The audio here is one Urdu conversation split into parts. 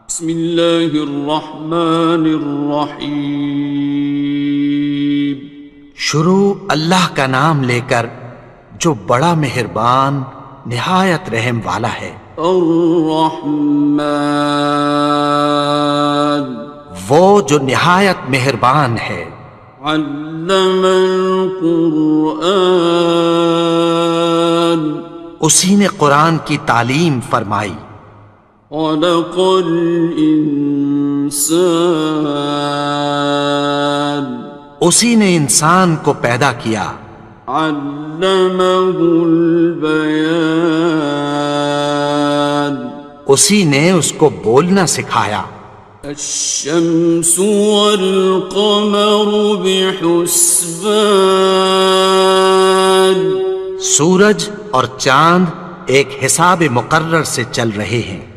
بسم اللہ الرحمن الرحیم۔ شروع اللہ کا نام لے کر جو بڑا مہربان نہایت رحم والا ہے۔ الرحمن، وہ جو نہایت مہربان ہے۔ علم القرآن، اسی نے قرآن کی تعلیم فرمائی۔ خلق الانسان، اسی نے انسان کو پیدا کیا۔ علمہ البیان، اسی نے اس کو بولنا سکھایا۔ الشمس والقمر بحسبان، سورج اور چاند ایک حساب مقرر سے چل رہے ہیں۔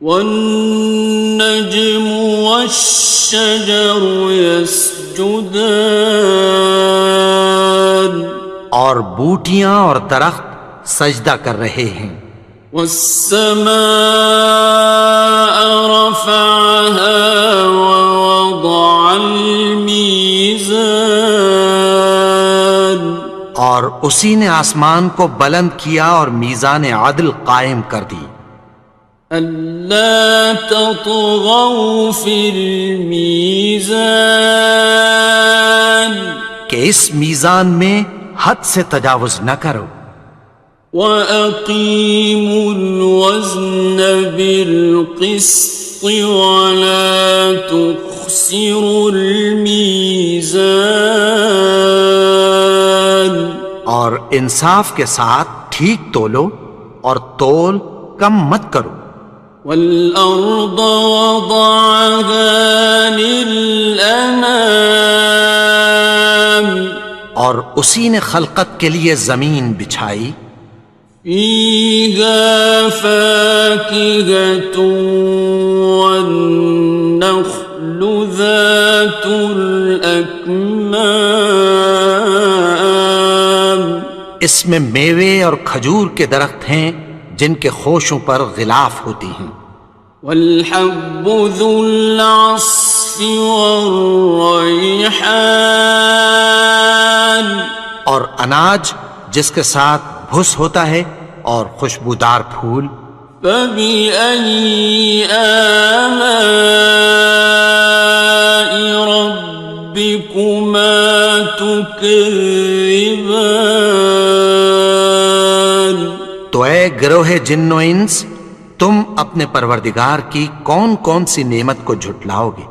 والنجم والشجر يسجدان، اور بوٹیاں اور درخت سجدہ کر رہے ہیں۔ والسماء رفعها ووضع الميزان، اور اسی نے آسمان کو بلند کیا اور میزان عدل قائم کر دی۔ ألا تطغوا في الميزان، کہ اس میزان میں حد سے تجاوز نہ کرو۔ وَأَقِيمُوا الْوَزْنَ بِالْقِسْطِ وَلَا تُخْسِرُوا الْمِيزَانَ، اور انصاف کے ساتھ ٹھیک تولو اور تول کم مت کرو۔ وَالْأَرْضَ وَضَعَهَا لِلْأَنَامِ، اور اسی نے خلقت کے لیے زمین بچھائی۔ فِيهَا فَاكِهَةٌ وَالنَّخْلُ ذَاتُ الْأَكْمَامِ، اس میں میوے اور کھجور کے درخت ہیں جن کے خوشوں پر غلاف ہوتی ہیں۔ وَالْحَبُّ ذُو الْعَصْفِ وَالرَّيْحَانِ، اور اناج جس کے ساتھ بھس ہوتا ہے اور خوشبودار پھول۔ فَبِأَيِّ آلَاءِ رَبِّكُمَا تُكَذِّبَانِ، تو اے گروہ جن و انس، تم اپنے پروردگار کی کون کون سی نعمت کو جھٹلاؤ گے؟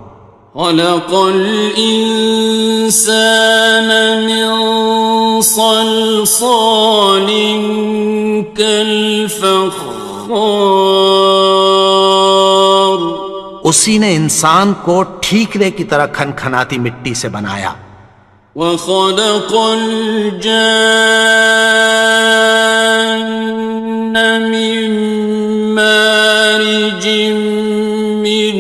خَلَقَ الْإِنسَانَ مِنْ صَلْصَالٍ كَالْفَخَّارِ، اسی نے انسان کو ٹھیکرے کی طرح کھنکھناتی مٹی سے بنایا۔ وَخَلَقَ الْجَانَّ مِن مَّارِجٍ مِّن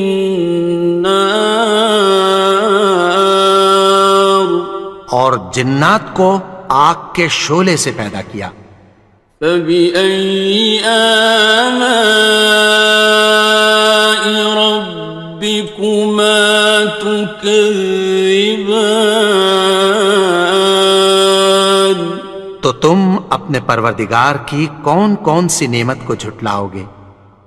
نَّارٍ، اور جنات کو آگ کے شعلے سے پیدا کیا۔ فَبِأَيِّ آلَاءِ رَبِّكُمَا تُكَذِّبَانِ، تو تم اپنے پروردگار کی کون کون سی نعمت کو جھٹلاؤ گے؟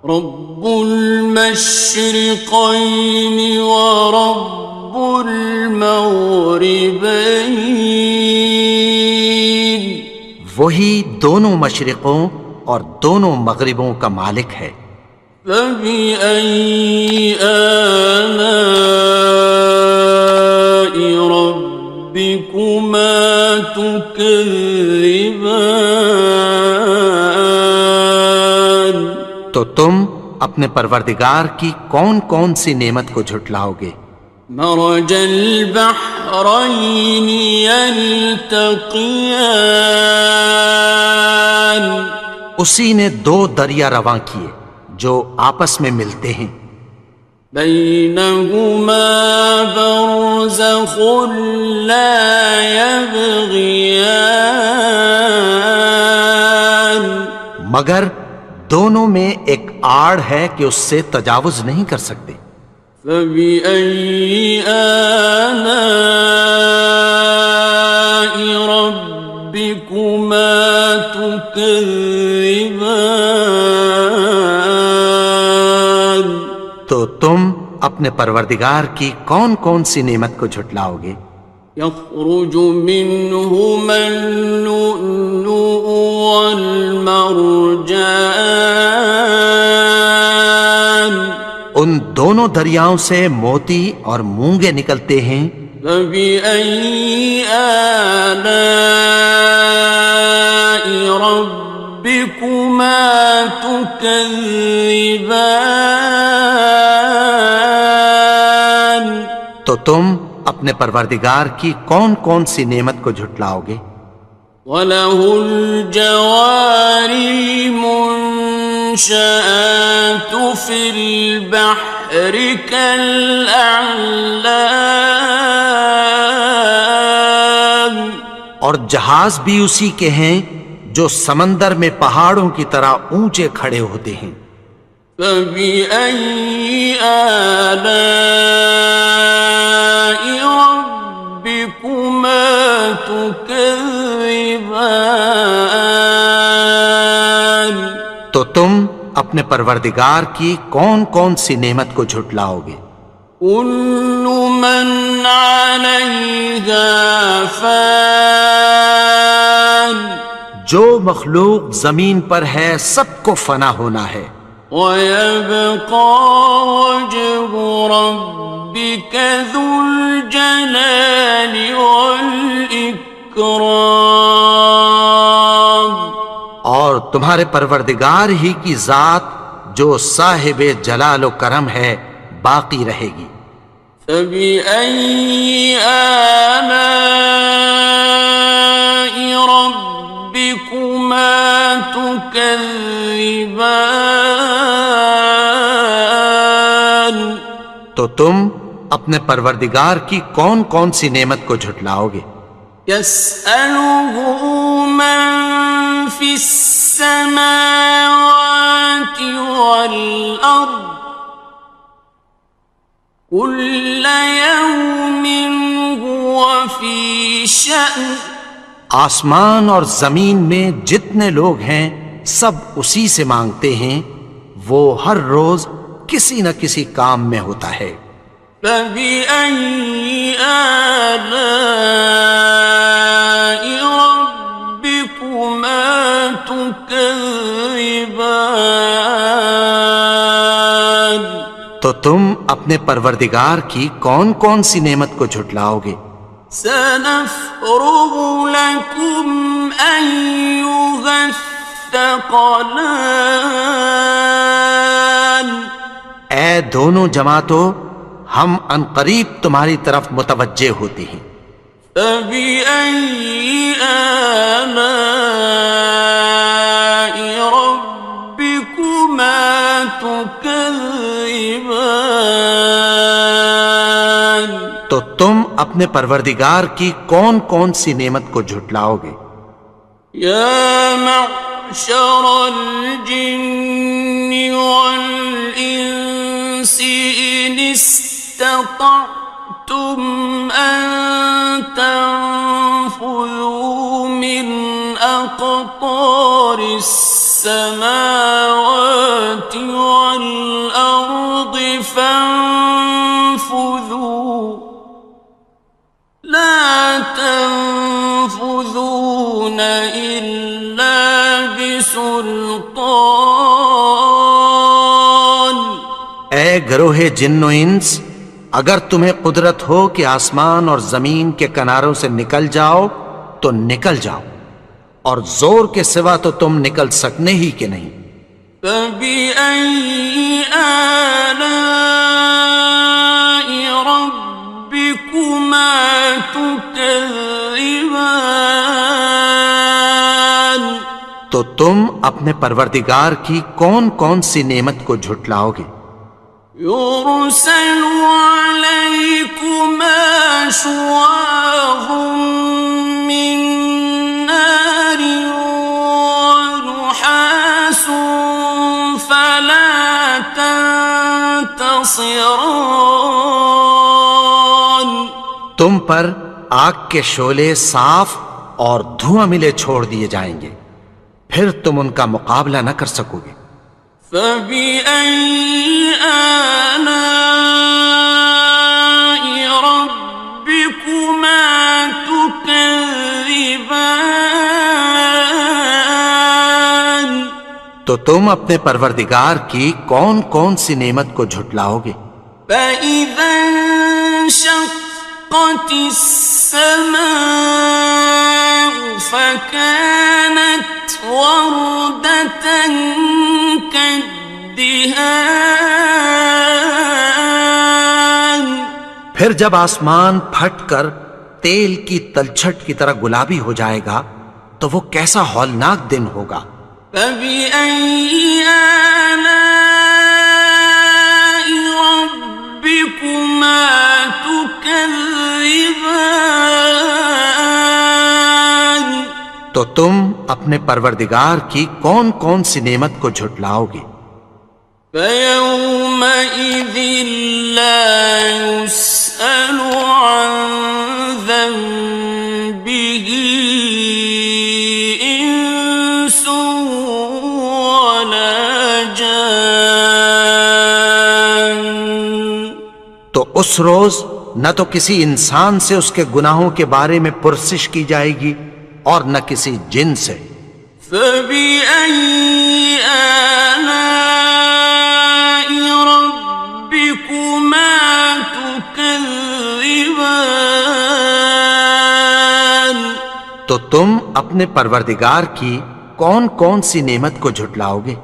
رب المشرقين ورب المغربين، وہی دونوں مشرقوں اور دونوں مغربوں کا مالک ہے۔ فَبِأَيِّ آلَاءِ رَبِّكُمَا تُكَذِّبَانِ، تو تم اپنے پروردگار کی کون کون سی نعمت کو جھٹلاؤ گے؟ مرج البحرين يلتقيان، اسی نے دو دریا رواں کیے جو آپس میں ملتے ہیں۔ بينهما برزخ لا يبغيان، مگر دونوں میں ایک آڑ ہے کہ اس سے تجاوز نہیں کر سکتے۔ فبأي آلاء ربكما تكذبان؟ تو تم اپنے پروردگار کی کون کون سی نعمت کو جھٹلاؤ گے؟ يخرج منهما اللؤلؤ والمرجان ان دونوں دریاؤں سے موتی اور مونگے نکلتے ہیں۔ فبأي آلاء ربكما تكذبان؟ تو تم اپنے پروردگار کی کون کون سی نعمت کو جھٹلاؤ گے؟ وَلَهُ الْجَوَارِ الْمُنشَآتُ فِي الْبَحْرِ كَالْأَعْلَامِ، اور جہاز بھی اسی کے ہیں جو سمندر میں پہاڑوں کی طرح اونچے کھڑے ہوتے ہیں۔ فَبِأَيِّ آلَاءِ رَبِّكُمَا تُكَذِّبَانِ؟ تو تم اپنے پروردگار کی کون کون سی نعمت کو جھٹلاؤ گے؟ كُلُّ مَنْ عَلَيْهَا فَانٍ، جو مخلوق زمین پر ہے سب کو فنا ہونا ہے۔ وَيَبْقَى وَجْهُ رَبِّكَ ذُو الْجَلَالِ وَالْإِكْرَامِ، اور تمہارے پروردگار ہی کی ذات جو صاحب جلال و کرم ہے باقی رہے گی۔ فَبِأَيِّ آلَاءِ رَبِّكُمَا تُكَذِّبَانِ؟ تو تم اپنے پروردگار کی کون کون سی نعمت کو جھٹلاؤ گے؟ يَسْأَلُهُ مَن فِي السَّمَاوَاتِ وَالْأَرْضِ كُلَّ يَوْمٍ هُوَ فِي شَأْنٍ، آسمان اور زمین میں جتنے لوگ ہیں سب اسی سے مانگتے ہیں، وہ ہر روز کسی نہ کسی کام میں ہوتا ہے۔ فَبِأَيِّ آلَاءِ رَبِّكُمَا تُكَذِّبَانِ؟ تو تم اپنے پروردگار کی کون کون سی نعمت کو جھٹلاؤ گے؟ سَنَفْرُغُ لَكُمْ أَيُّهَ الثَّقَلَانِ؟ اے دونوں جماعتوں، ہم عنقریب تمہاری طرف متوجہ ہوتے ہیں۔ فَبِأَيِّ آلَاءِ رَبِّكُمَا تُكَذِّبَانِ؟ تو تم اپنے پروردگار کی کون کون سی نعمت کو جھٹلاؤ گے؟ يَا مَعْشَرَ الْجِنِّ وَالْإِنسِ إِنِ اسْتَطَعْتُمْ أَن تَنفُذُوا مِنْ أَقْطَارِ السَّمَاوَاتِ وَالْأَرْضِ فَانفُذُوا لَا تَنفُذُونَ إِلَّا بِسُلْطَانٍ۔ اے گروہ جن و انس، اگر تمہیں قدرت ہو کہ آسمان اور زمین کے کناروں سے نکل جاؤ تو نکل جاؤ، اور زور کے سوا تو تم نکل سکنے ہی کہ نہیں۔ فَبِأَيِّ آلَاءِ رَبِّكُمَا تُكَذِّبَانِ؟ تو تم اپنے پروردگار کی کون کون سی نعمت کو جھٹلاؤ گے؟ يُرْسَلُ عَلَيْكُمَا شُوَاظٌ مِّن نَّارٍ وَنُحَاسٌ فَلَا خصران. تم پر آگ کے شعلے صاف اور دھواں ملے چھوڑ دیے جائیں گے، پھر تم ان کا مقابلہ نہ کر سکو گے۔ فبأي آلاء ربكما تكذبان. تو تم اپنے پروردگار کی کون کون سی نعمت کو جھٹلاؤ گے؟ فإذا انشقت السماء فكانت وردة كالدهان. پھر جب آسمان پھٹ کر تیل کی تلچھٹ کی طرح گلابی ہو جائے گا تو وہ کیسا ہولناک دن ہوگا۔ فبأي آلاء ربكما تكذبان. تو تم اپنے پروردگار کی کون کون سی نعمت کو جھٹلاؤ گے؟ فيومئذ لا يسأل عن ذنبه إنس ولا جان. تو اس روز نہ تو کسی انسان سے اس کے گناہوں کے بارے میں پرسش کی جائے گی اور نہ کسی جن سے۔ فبأي آلاء ربكما تكذبان. تو تم اپنے پروردگار کی کون کون سی نعمت کو جھٹلاؤ گے؟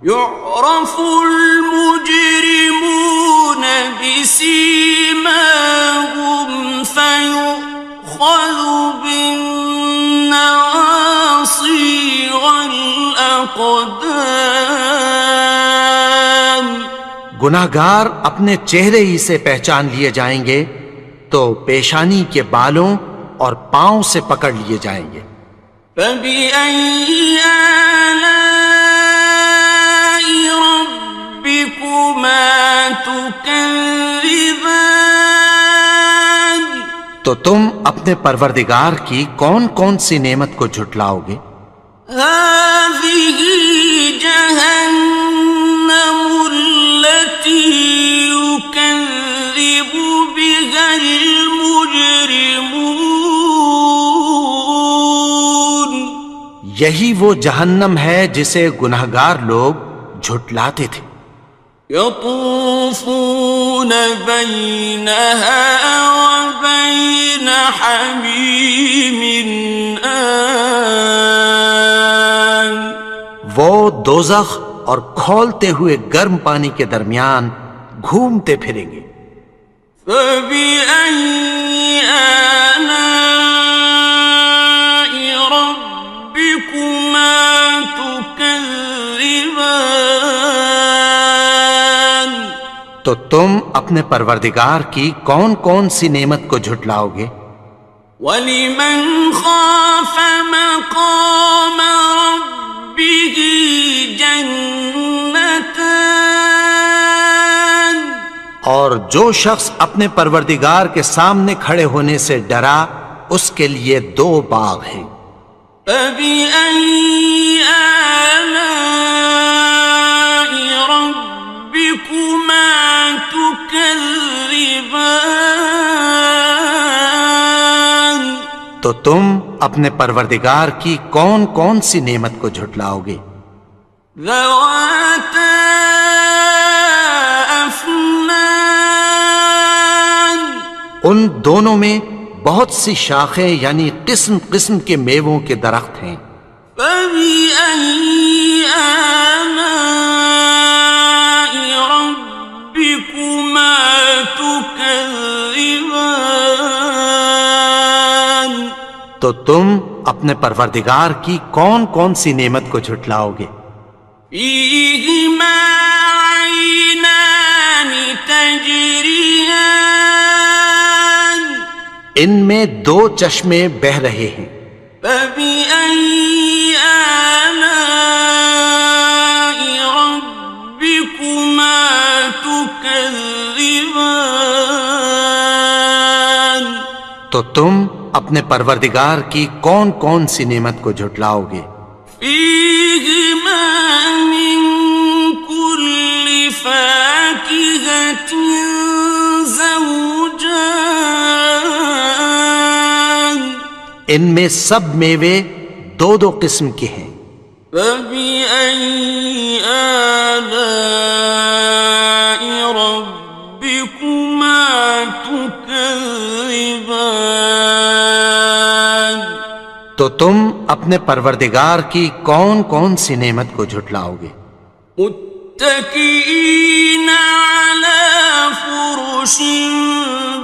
يعرف المجرمون بسيماهم فيؤخذ بالنواصي والأقدام. گناہگار اپنے چہرے ہی سے پہچان لیے جائیں گے تو پیشانی کے بالوں اور پاؤں سے پکڑ لیے جائیں گے۔ فبأي آلاء ربكما تكذبان. تو تم اپنے پروردگار کی کون کون سی نعمت کو جھٹلاؤ گے؟ هذه جهنم التي يكذب بها المجرمون. یہی وہ جہنم ہے جسے گناہگار لوگ جھٹلاتے تھے۔ يطوفون بينها وبين حميم آن. وہ دوزخ اور کھولتے ہوئے گرم پانی کے درمیان گھومتے پھریں گے۔ فبأي آلاء ربكما تكذبان. تو تم اپنے پروردگار کی کون کون سی نعمت کو جھٹلاؤ گے؟ وَلِمَنْ خَافَ مَقَامَ رَبِّهِ جَنَّتَانِ. اور جو شخص اپنے پروردگار کے سامنے کھڑے ہونے سے ڈرا اس کے لیے دو باغ ہیں۔ فَبِأَيِّ آلَاءِ رَبِّكُمَا تُكَذِّبَانِ. تو تم اپنے پروردگار کی کون کون سی نعمت کو جھٹلاؤ گے؟ ذَوَاتَا أَفْنَانٍ. ان دونوں میں بہت سی شاخیں یعنی قسم قسم کے میووں کے درخت ہیں۔ فَبِأَيِّ آلَاءِ رَبِّكُمَا تُكَذِّبَانِ. تو تم اپنے پروردگار کی کون کون سی نعمت کو جھٹلاؤ گے؟ فِيهِمَا عَيْنَانِ تَجْرِيَانِ. ان میں دو چشمے بہہ رہے ہیں۔ فَبِأَيِّ آلَاءِ رَبِّكُمَا تُكَذِّبَانِ. تم اپنے پروردگار کی کون کون سی نعمت کو جھٹلاؤ گے؟ فيهما من كل فاكهة زوجان ان میں سب میوے دو دو قسم کے ہیں۔ فبأي آلاء ربكما تكذبان تو تم اپنے پروردگار کی کون کون سی نعمت کو جھٹلاؤ گے؟ متكئين على فرش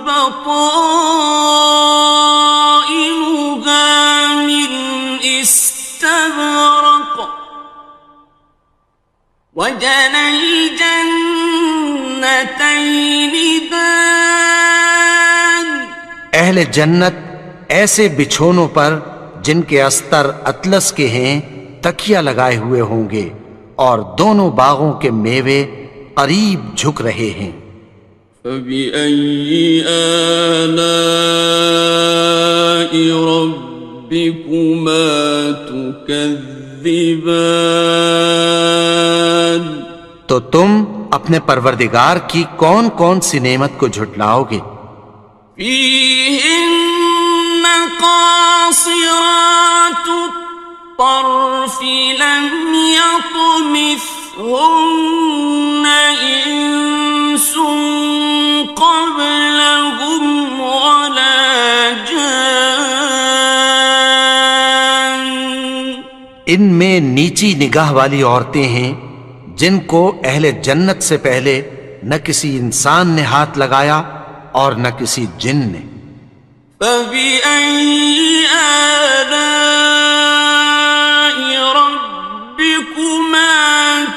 بطائنها من استبرق وجنى الجنتين دان اہل جنت ایسے بچھونوں پر جن کے استر اطلس کے ہیں تکیہ لگائے ہوئے ہوں گے، اور دونوں باغوں کے میوے قریب جھک رہے ہیں۔ فبأي آلاء ربكما تكذبان تو تم اپنے پروردگار کی کون کون سی نعمت کو جھٹلاؤ گے؟ فيهن قاصرات الطرف لم يطمثهن إنس قبلهم ولا جان ان میں نیچی نگاہ والی عورتیں ہیں جن کو اہل جنت سے پہلے نہ کسی انسان نے ہاتھ لگایا اور نہ کسی جن نے۔ فبأي آلاء ربكما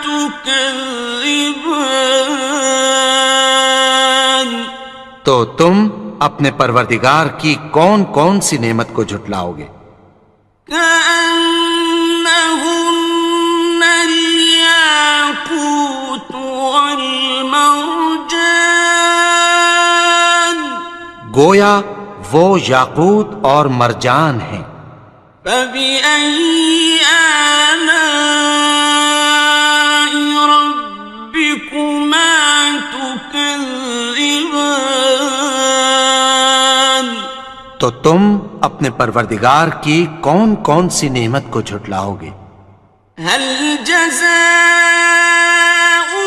تكذبان تو تم اپنے پروردگار کی کون کون سی نعمت کو جھٹلاؤ گے؟ كأنهن الياقوت والمرجان گویا وہ یاقوت اور مرجان ہیں۔ فبأي آلاء ربكما تكذبان تو تم اپنے پروردگار کی کون کون سی نعمت کو جھٹلاؤ گے؟ هل جزاء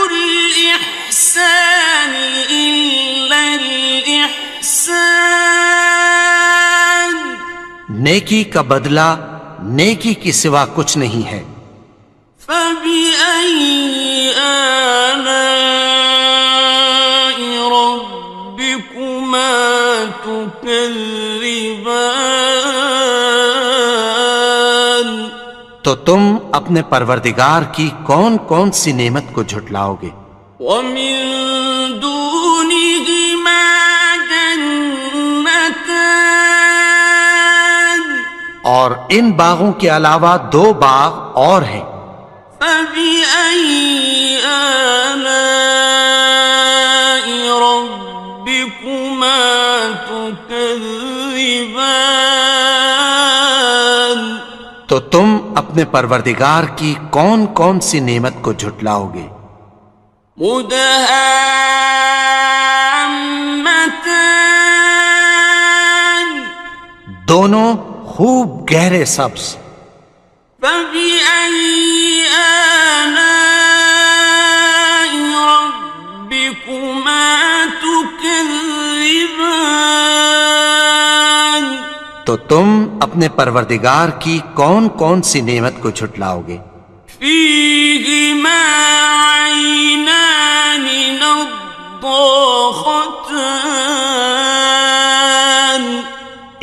الإحسان إلا الإحسان نیکی کا بدلہ نیکی کی سوا کچھ نہیں ہے۔ فبأي آلاء ربكما تكذبان تو تم اپنے پروردگار کی کون کون سی نعمت کو جھٹلاؤ گے؟ ومن دونهما جنتان اور ان باغوں کے علاوہ دو باغ اور ہیں۔ فبأي آلاء ربكما تكذبان تو تم اپنے پروردگار کی کون کون سی نعمت کو جھٹلاؤ گے؟ مدهامتان دونوں خوب گہرے سبز۔ فبأي آلاء ربكما تكذبان تو تم اپنے پروردگار کی کون کون سی نعمت کو جھٹلاؤ گے؟ فيهما عينان نضاختان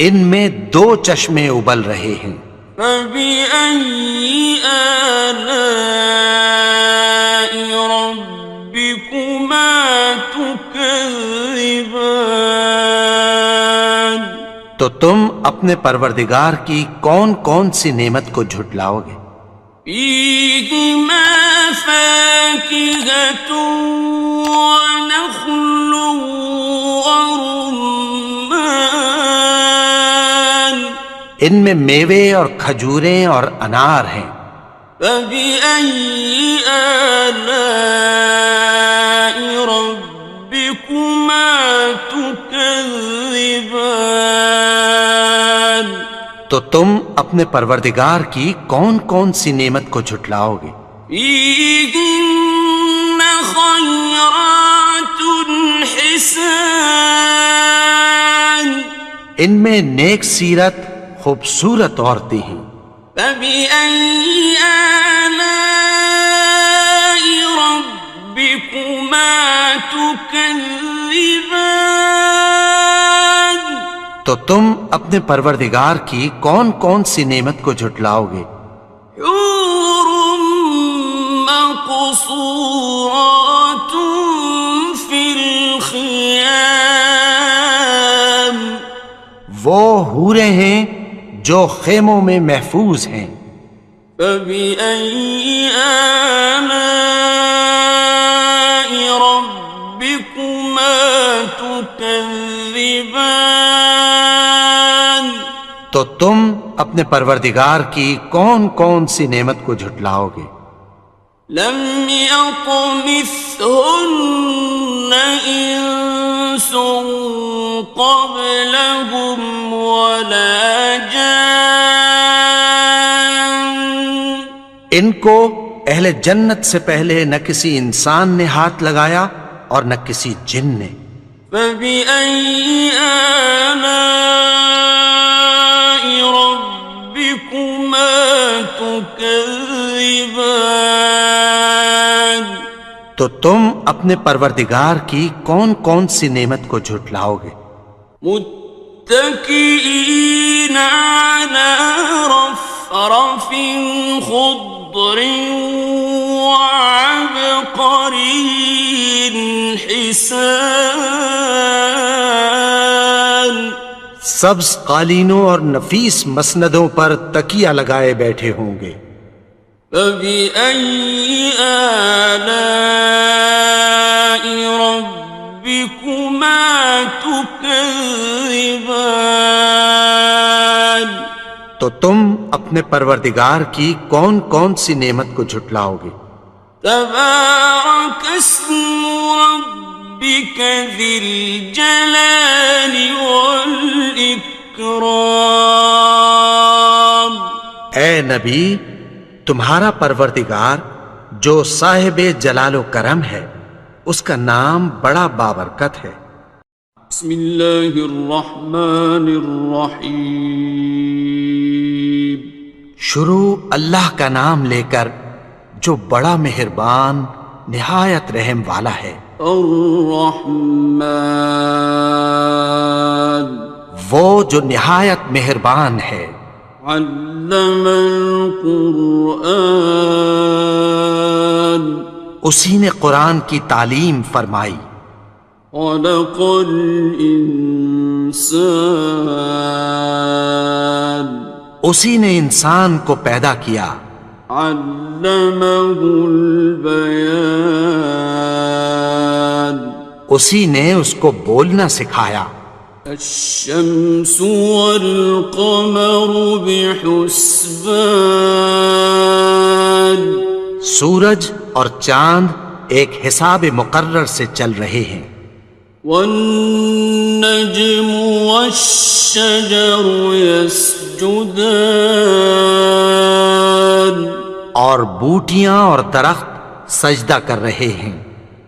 ان میں دو چشمے ابل رہے ہیں۔ فبأي آلاء ربكما تكذبان تو تم اپنے پروردگار کی کون کون سی نعمت کو جھٹلاؤ گے؟ فيهما فاكهة ونخل ورمان ان میں میوے اور کھجوریں اور انار ہیں۔ فبأي آلاء ربكما تكذبان؟ تو تم اپنے پروردگار کی کون کون سی نعمت کو جھٹلاؤ گے؟ فيهن خيرات حسان، ان میں نیک سیرت خوبصورت عورتیں ہیں۔ فبأي آلاء ربكما تكذبان؟ تو تم اپنے پروردگار کی کون کون سی نعمت کو جھٹلاؤ گے؟ حور مقصورات في الخيام، وہ حوریں ہیں جو خیموں میں محفوظ ہیں۔ فبأي آلاء ربكما تكذبان؟ تو تم اپنے پروردگار کی کون کون سی نعمت کو جھٹلاؤ گے؟ لم يطمثهن إنس قبلهم ولا جان، ان کو اہل جنت سے پہلے نہ کسی انسان نے ہاتھ لگایا اور نہ کسی جن نے۔ فبأي آلاء ربكما تكذبان؟ تو تم اپنے پروردگار کی کون کون سی نعمت کو جھٹلاؤ گے؟ متكئين على رفرف خضر وعبقري حسان، سبز قالینوں اور نفیس مسندوں پر تکیہ لگائے بیٹھے ہوں گے۔ فبأي آلاء ربكما تكذبان؟ تو تم اپنے پروردگار کی کون کون سی نعمت کو جھٹلاؤ گے؟ تبارك اسم ربك ذي الجلال والإكرام۔ اے نبی، تمہارا پروردگار جو صاحب جلال و کرم ہے، اس کا نام بڑا بابرکت ہے۔ بسم اللہ الرحمن الرحیم، شروع اللہ کا نام لے کر جو بڑا مہربان نہایت رحم والا ہے۔ الرحمن، وہ جو نہایت مہربان ہے۔ علم القرآن، اسی نے قرآن کی تعلیم فرمائی۔ خلق الانسان، اسی نے انسان کو پیدا کیا۔ علمہ البیان، اسی نے اس کو بولنا سکھایا۔ الشمس والقمر بحسبان، سورج اور چاند ایک حساب مقرر سے چل رہے ہیں۔ والنجم والشجر يسجدان، اور بوٹیاں اور درخت سجدہ کر رہے ہیں۔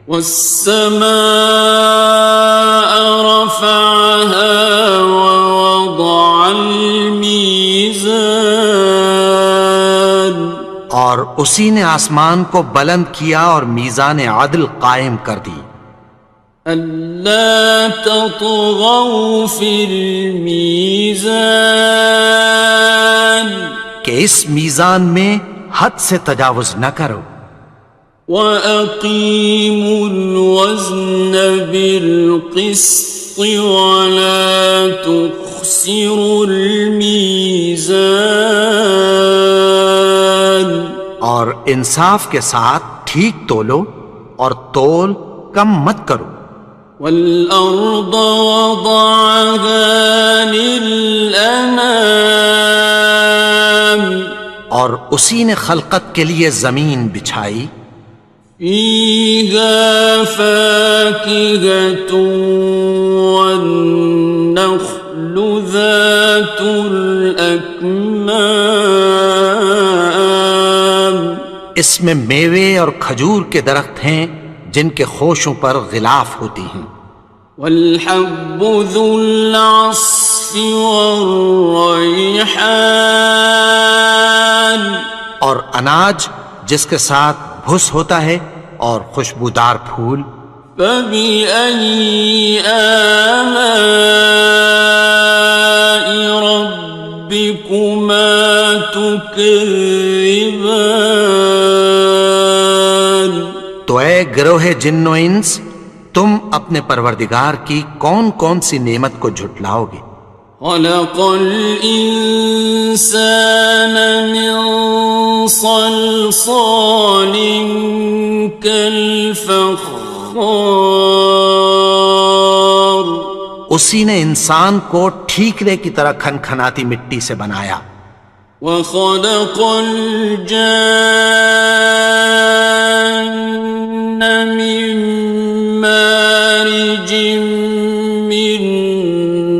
والسماء رفعها ووضع الميزان، اور اسی نے آسمان کو بلند کیا اور میزان عدل قائم کر دی۔ ألا تطغوا في الميزان، کہ اس میزان میں حد سے تجاوز نہ کرو۔ وَأَقِيمُوا الْوَزْنَ بِالْقِسْطِ وَلَا تُخْسِرُوا الْمِيزَانَ، اور انصاف کے ساتھ ٹھیک تولو اور تول کم مت کرو۔ وَالْأَرْضَ وَضَعَهَا لِلْأَنَامِ، اور اسی نے خلقت کے لیے زمین بچھائی، فيها فاكهة والنخل ذات الأكمام، اس میں میوے اور کھجور کے درخت ہیں جن کے خوشوں پر غلاف ہوتی ہیں، والحب ذو العصف والریحان، اور اناج جس کے ساتھ بھس ہوتا ہے اور خوشبودار پھول، فبأي آلاء ربكما تكذبان۔ تو اے گروہ جن و انس، تم اپنے پروردگار کی کون کون سی نعمت کو جھٹلاؤ گے؟ خلق الإنسان من صلصال كالفخار، اسی نے انسان کو ٹھیکرے کی طرح کھنکھناتی مٹی سے بنایا، وخلق الجان من مارج من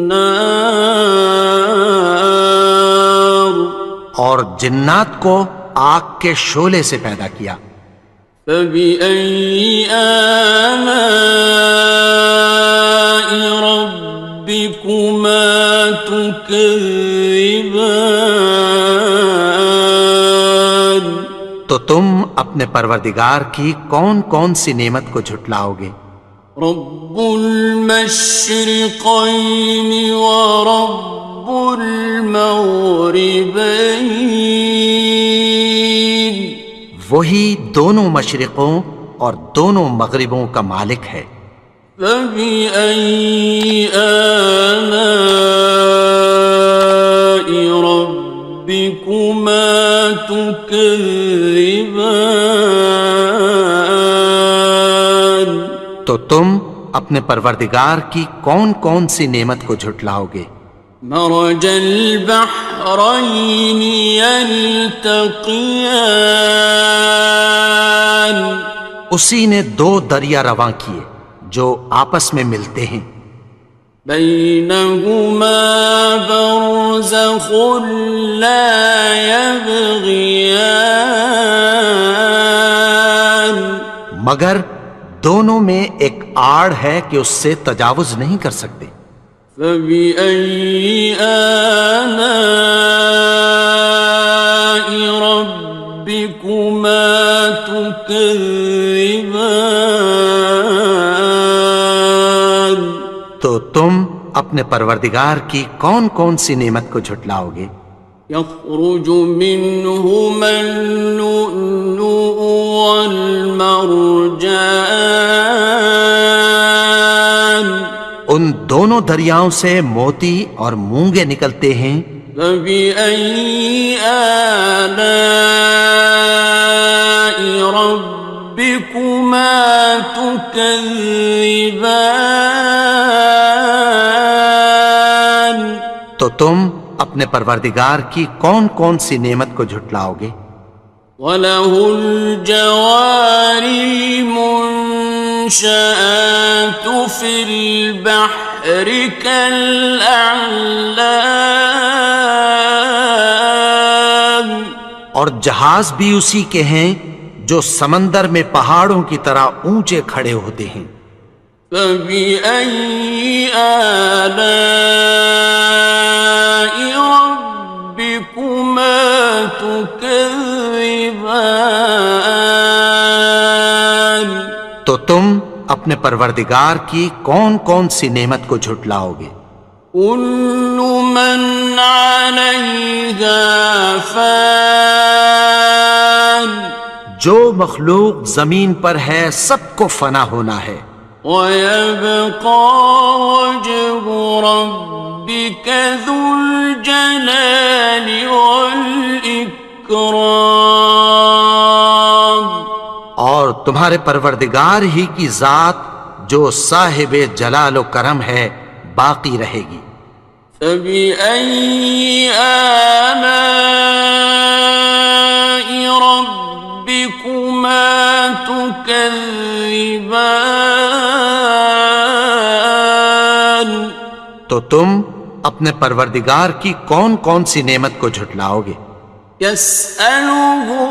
نار، اور جنات کو آگ کے شعلے سے پیدا کیا، فبأي آلاء ربكما تكذبان۔ تو تم اپنے پروردگار کی کون کون سی نعمت کو جھٹلاؤ گے؟ رب المشرقين ورب المغربين، وہی دونوں مشرقوں اور دونوں مغربوں کا مالک ہے، فبأي آلاء ربكما تكذبان۔ تو تم اپنے پروردگار کی کون کون سی نعمت کو جھٹلاؤ گے؟ مرج البحرين يلتقيان، اسی نے دو دریا رواں کیے جو آپس میں ملتے ہیں، بينهما برزخ لا يبغيان، مگر دونوں میں ایک آڑ ہے کہ اس سے تجاوز نہیں کر سکتے، فبأي آلاء ربكما تكذبان۔ تو تم اپنے پروردگار کی کون کون سی نعمت کو جھٹلاؤ گے؟ يخرج منهما اللؤلؤ والمرجان، ان دونوں دریاؤں سے موتی اور مونگے نکلتے ہیں، فبأي آلاء ربكما تكذبان۔ تو تم اپنے پروردگار کی کون کون سی نعمت کو جھٹلاؤ گے؟ وَلَهُ الْجَوَارِ الْمُنشَآتُ فِي الْبَحْرِ كَالْأَعْلَامِ، اور جہاز بھی اسی کے ہیں جو سمندر میں پہاڑوں کی طرح اونچے کھڑے ہوتے ہیں، فَبِأَيِّ آلَاءِ رَبِّكُمَا تُكَذِّبَانِ۔ تو تم اپنے پروردگار کی کون کون سی نعمت کو جھٹلاؤ گے؟ كل من عليها فان، جو مخلوق زمین پر ہے سب کو فنا ہونا ہے، ويبقى وجه ربك ذو الجلال والإكرام، اور تمہارے پروردگار ہی کی ذات جو صاحب جلال و کرم ہے باقی رہے گی، فبأي آلاء ربكما تكذبان؟ تو تم اپنے پروردگار کی کون کون سی نعمت کو جھٹلاؤ گے؟ يسأله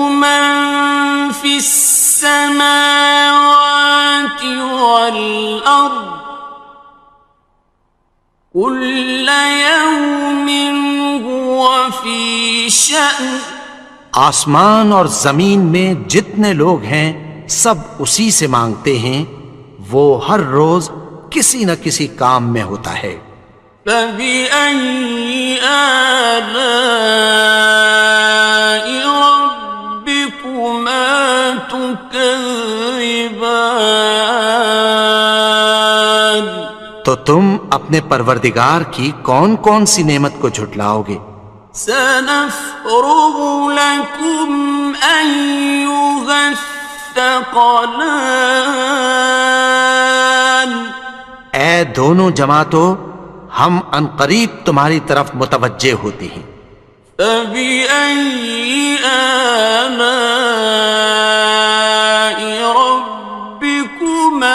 من في السماوات والأرض كل يوم هو في شأن. آسمان اور زمین میں جتنے لوگ ہیں سب اسی سے مانگتے ہیں، وہ ہر روز کسی نہ کسی کام میں ہوتا ہے۔ فبأي آلاء ربكما تكذبان؟ تو تم اپنے پروردگار کی کون کون سی نعمت کو جھٹلاؤ گے؟ سنفرغ لكم أيها الثقلان. اے دونوں جماعتوں، ہم عنقریب تمہاری طرف متوجہ ہوتے ہیں۔ فبأي آلاء ربكما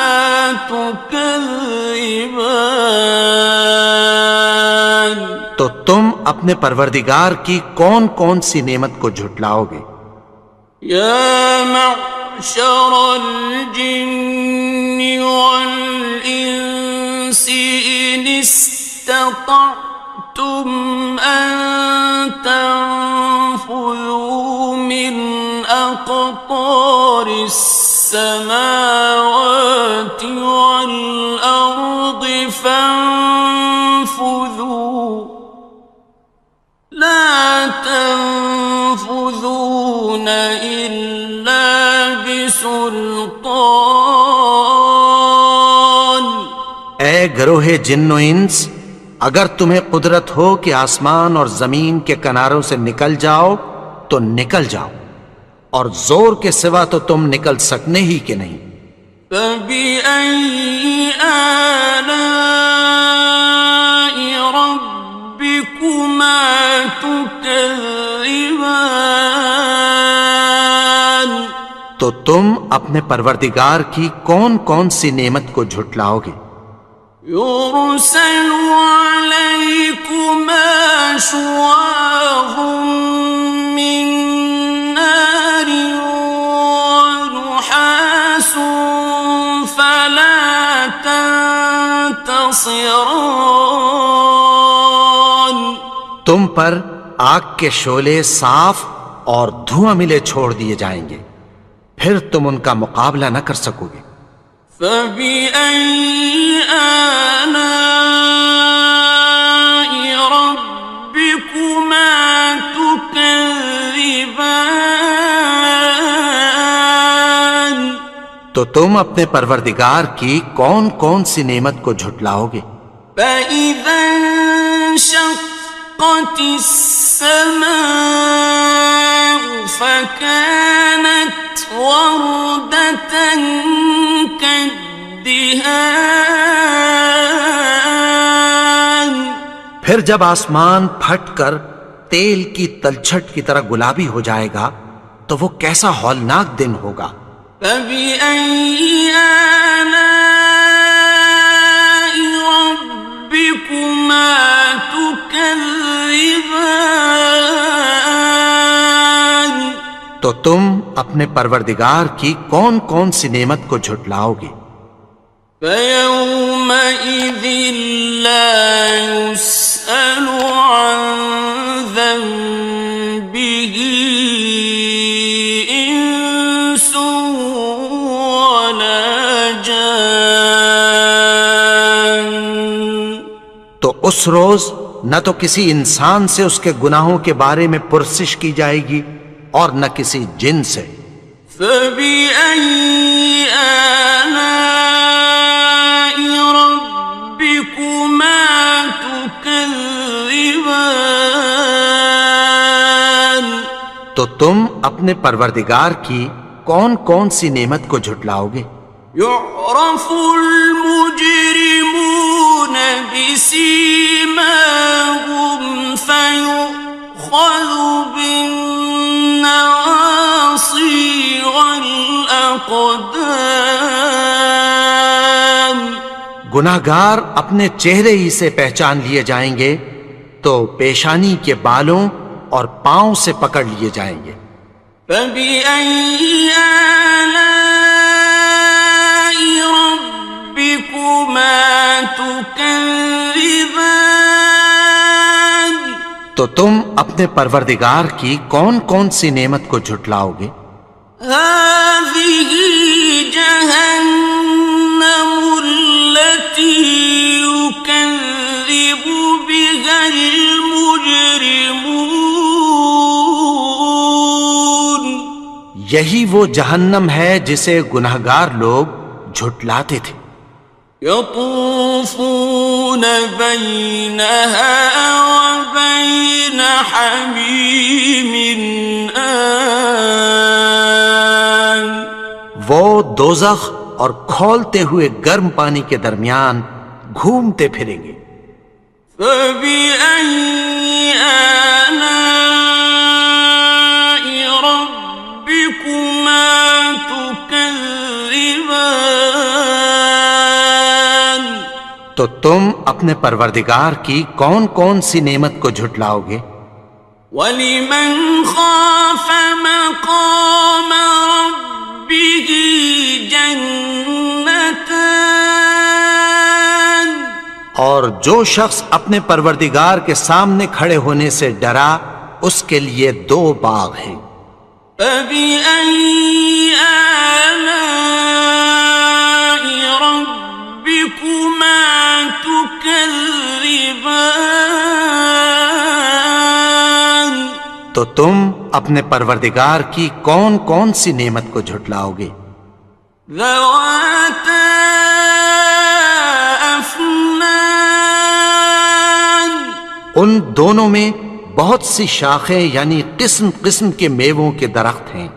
تكذبان؟ تو تم اپنے پروردگار کی کون کون سی نعمت کو جھٹلاؤ گے؟ یا معشر الجن والانس ان استطعتم ان تنفذوا من اقطار السماوات والارض فانفذوا لا تنفذون إلا بسلطان. اے گروہ جن و انس، اگر تمہیں قدرت ہو کہ آسمان اور زمین کے کناروں سے نکل جاؤ تو نکل جاؤ، اور زور کے سوا تو تم نکل سکنے ہی کہ نہیں۔ فبأي آلاء ربكما تكذبان؟ تو تم اپنے پروردگار کی کون کون سی نعمت کو جھٹلاؤ گے؟ يرسل عليكما شواظ من نار ونحاس فلا تنتصران. تم پر آگ کے شعلے صاف اور دھواں ملے چھوڑ دیے جائیں گے، پھر تم ان کا مقابلہ نہ کر سکو گے۔ فبأي آلاء ربكما تكذبان؟ تو تم اپنے پروردگار کی کون کون سی نعمت کو جھٹلاؤ گے؟ فإذا انشقت السماء فكانت وردة كالدهان. پھر جب آسمان پھٹ کر تیل کی تلچھٹ کی طرح گلابی ہو جائے گا تو وہ کیسا ہولناک دن ہوگا۔ فبأي آلاء ربكما تكذبان؟ تو تم اپنے پروردگار کی کون کون سی نعمت کو جھٹلاؤ گے؟ فيومئذ لا يسأل عن ذنبه إنس ولا جان. تو اس روز نہ تو کسی انسان سے اس کے گناہوں کے بارے میں پرسش کی جائے گی اور نہ کسی جن سے۔ فبأي آلاء ربكما تكذبان؟ تو تم اپنے پروردگار کی کون کون سی نعمت کو جھٹلاؤ گے؟ يعرف المجرمون بسيماهم گناہگار اپنے چہرے ہی سے پہچان لیے جائیں گے تو پیشانی کے بالوں اور پاؤں سے پکڑ لیے جائیں گے۔ فَبِأَيِّ آلَاءِ رَبِّكُمَا تُكَذِّبَانِ؟ تو تم اپنے پروردگار کی کون کون سی نعمت کو جھٹلاؤ گے؟ هَٰذِهِ جَهَنَّمُ الَّتِي يُكَذِّبُ بِهَا الْمُجْرِمُونَ۔ یہی وہ جہنم ہے جسے گناہگار لوگ جھٹلاتے تھے۔ يطوفون بينها وبين حميم آن۔ وہ دوزخ اور کھولتے ہوئے گرم پانی کے درمیان گھومتے پھریں گے۔ فبأي آلاء ربكما تكذبان؟ تو تم اپنے پروردگار کی کون کون سی نعمت کو جھٹلاؤ گے؟ وَلِمَنْ خَافَ مَقَامَ رَبِّهِ جَنَّتَانِ؟ اور جو شخص اپنے پروردگار کے سامنے کھڑے ہونے سے ڈرا اس کے لیے 2 باغ ہیں۔ فَبِأَيِّ آلَاءِ رَبِّكُمَا تُكَذِّبَانِ؟ تو تم اپنے پروردگار کی کون کون سی نعمت کو جھٹلاؤ گے؟ ذَوَاتَا أَفْنَانٍ؟ ان دونوں میں بہت سی شاخیں یعنی قسم قسم کے میووں کے درخت ہیں۔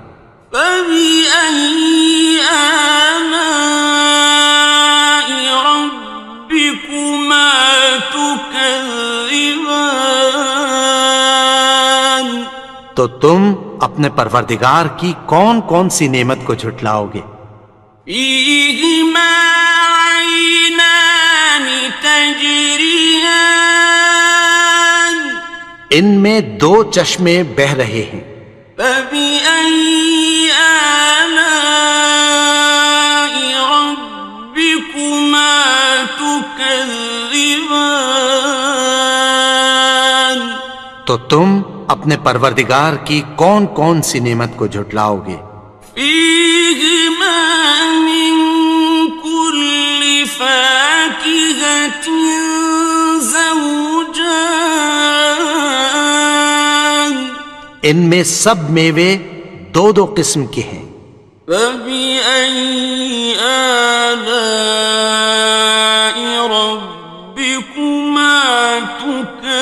فَبِأَيِّ آلَاءِ رَبِّكُمَا تُكَذِّبَانِ؟ تو تم اپنے پروردگار کی کون کون سی نعمت کو جھٹلاؤ گے؟ فِيهِمَا عَيْنَانِ تَجْرِيَانِ؟ ان میں 2 چشمے بہہ رہے ہیں۔ فَبِأَيِّ آلَاءِ رَبِّكُمَا تُكَذِّبَانِ؟ تو تم اپنے پروردگار کی کون کون سی نعمت کو جھٹلاؤ گے؟ فِيهِمَا مِن كُلِّ فَاكِهَةٍ زَوْجَانِ؟ ان میں سب میوے 2 قسم کے ہیں۔ فَبِأَيِّ آلَاءِ رَبِّكُمَا تُكَذِّبَانِ؟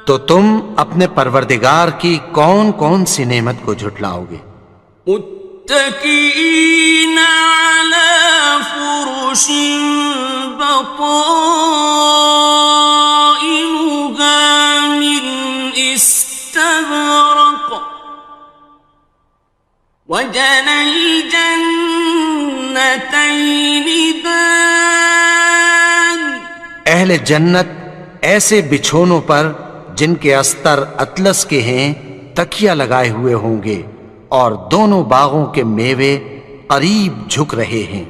تو تم اپنے پروردگار کی کون کون سی نعمت کو جھٹلاؤ گے؟ متكئين على فرش بطائنها من استبرق وجنى الجنتين دان۔ اہل جنت ایسے بچھونوں پر جن کے استر اطلس کے ہیں تکیہ لگائے ہوئے ہوں گے اور دونوں باغوں کے میوے قریب جھک رہے ہیں۔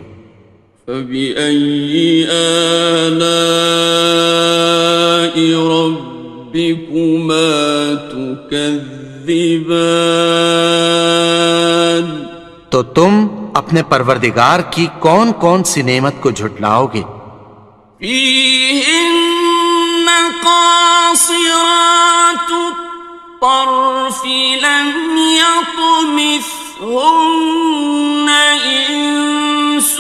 فَبِأَيِّ آلَاءِ رَبِّكُمَا تُكَذِّبَانِ؟ تو تم اپنے پروردگار کی کون کون سی نعمت کو جھٹلاؤ گے؟ فِيهِنَّ قَاصِرَاتُ الطَّرْفِ لَمْ يَطْمِثْهُنَّ إِنسٌ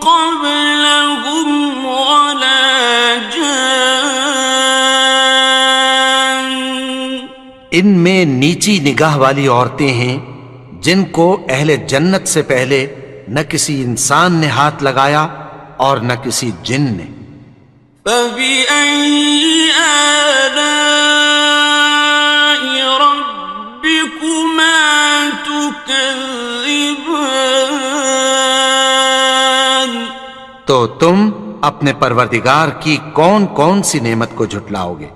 قَبْلَهُمْ وَلَا جَانٌّ۔ ان میں نیچی نگاہ والی عورتیں ہیں جن کو اہل جنت سے پہلے نہ کسی انسان نے ہاتھ لگایا اور نہ کسی جن نے۔ فَبِأَيِّ آلَاءِ رَبِّكُمَا تُكَذِّبَانِ؟ تو تم اپنے پروردگار کی کون کون سی نعمت کو جھٹلاؤ گے؟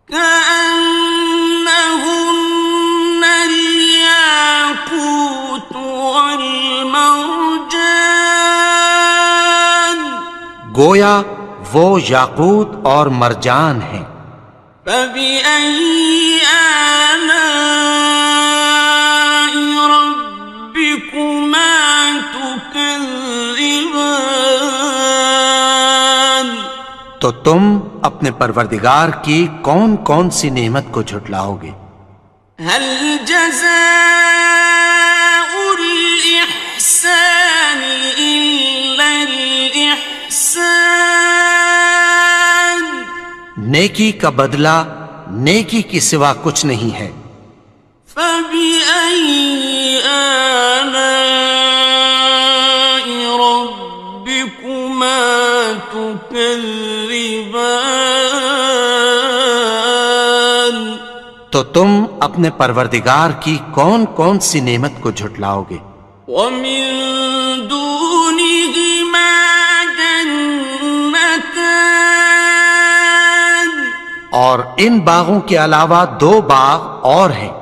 كأنهن الياقوت والمرجان گویا وہ یاقوت اور مرجان ہیں۔ فبأي آلاء ربكما تكذبان تو تم اپنے پروردگار کی کون کون سی نعمت کو جھٹلاؤ گے؟ هل جزاء الإحسان إلا الإحسان نیکی کا بدلہ نیکی کی سوا کچھ نہیں ہے۔ فبأي آلاء ربكما تكذبان تو تم اپنے پروردگار کی کون کون سی نعمت کو جھٹلاؤ گے؟ ومن دونهما جنتان اور ان باغوں کے علاوہ دو باغ اور ہیں۔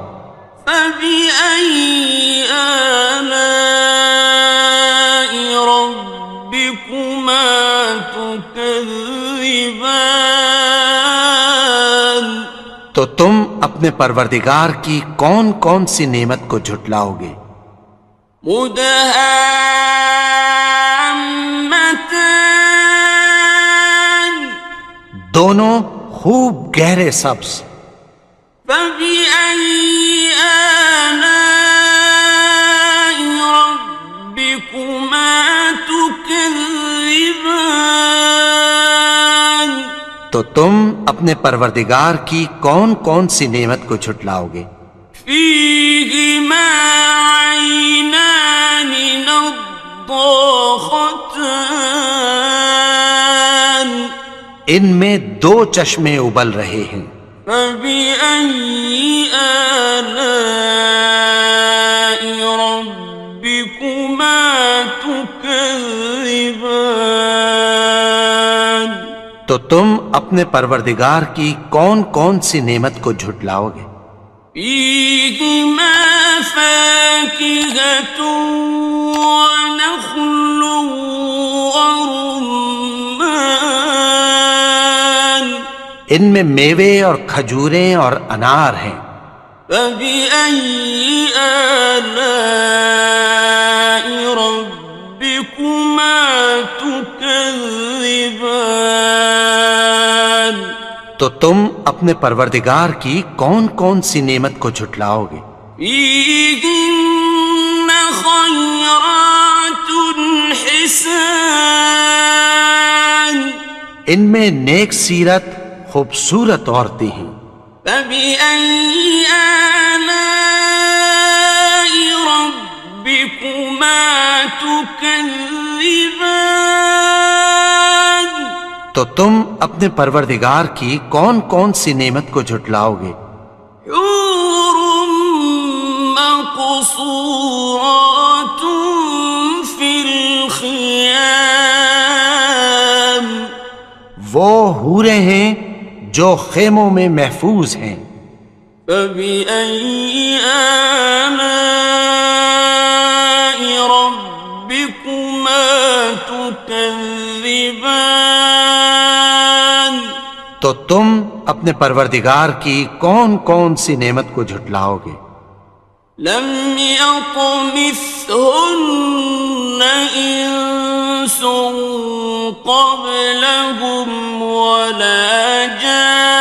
فبأي آلاء ربكما تكذبان تو تم اپنے پروردگار کی کون کون سی نعمت کو جھٹلاؤ گے؟ مدهامتان دونوں خوب گہرے سبز۔ فبأي آلاء ربكما تكذبان تو تم اپنے پروردگار کی کون کون سی نعمت کو جھٹلاؤ گے؟ فيهما عينان نضاختان ان میں دو چشمے ابل رہے ہیں۔ فبأي آلاء ربكما تكذبان تو تم اپنے پروردگار کی کون کون سی نعمت کو جھٹلاؤ گے؟ فيهما فاكهة ونخل ورمان ان میں میوے اور کھجوریں اور انار ہیں۔ فبأي آلاء ربكما تكذبان تو تم اپنے پروردگار کی کون کون سی نعمت کو جھٹلاؤ گے؟ فيهن خيرات حسان ان میں نیک سیرت خوبصورت عورتیں ہیں۔ فبأي آلاء ربكما تكذبان تو تم اپنے پروردگار کی کون کون سی نعمت کو جھٹلاؤ گے؟ حور مقصورات في الخيام وہ حوریں ہیں جو خیموں میں محفوظ ہیں۔ فبأي آلاء ربكما تكذبان تو تم اپنے پروردگار کی کون کون سی نعمت کو جھٹلاؤ گے؟ لم يطمثهن إنس قبلهم ولا جان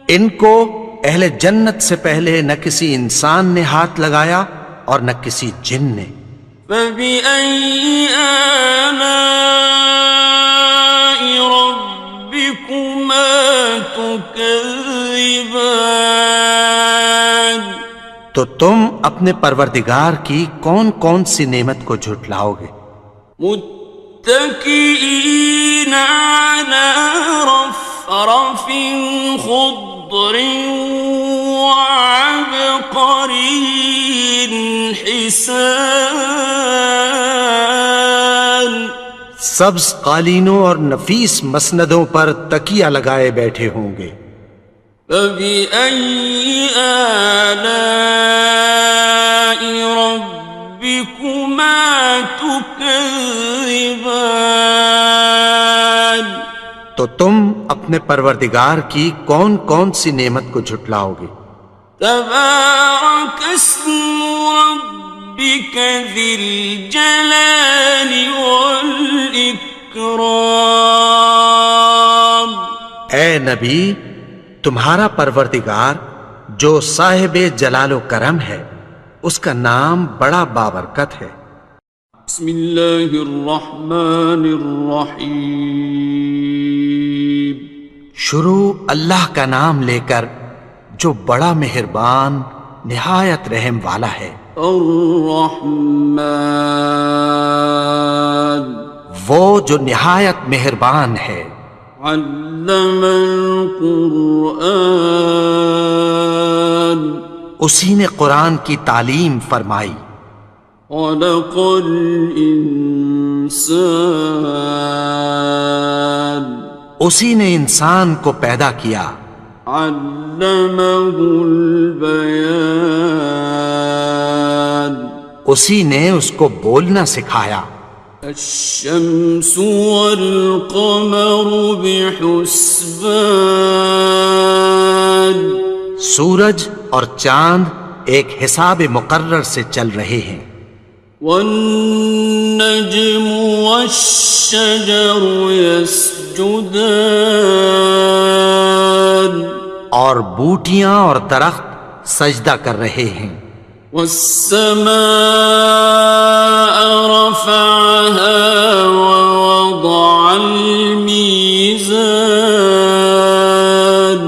ان کو اہل جنت سے پہلے نہ کسی انسان نے ہاتھ لگایا اور نہ کسی جن نے۔ فبأي آلاء ربكما تكذبان تو تم اپنے پروردگار کی کون کون سی نعمت کو جھٹلاؤ گے؟ متكئين على رفرف خضر وعبقري حسان سبز قالینوں اور نفیس مسندوں پر تکیہ لگائے بیٹھے ہوں گے. فبأي آلاء ربكما تكذبان. تو تم اپنے پروردگار کی کون کون سی نعمت کو جھٹلاؤ گے؟ تبارك اسم ربك ذي الجلال والإكرام. اے نبی، تمہارا پروردگار جو صاحب جلال و کرم ہے، اس کا نام بڑا بابرکت ہے. بسم اللہ الرحمن الرحیم. شروع اللہ کا نام لے کر جو بڑا مہربان نہایت رحم والا ہے. الرحمن وہ جو نہایت مہربان ہے. علم القرآن اسی نے قرآن کی تعلیم فرمائی. خلق الانسان اسی نے انسان کو پیدا کیا. علمہ البیان اسی نے اس کو بولنا سکھایا. الشمس والقمر بحسبان سورج اور چاند ایک حساب مقرر سے چل رہے ہیں. والنجم والشجر يسجدان اور بوٹیاں اور درخت سجدہ کر رہے ہیں. والسماء رفعها ووضع الميزان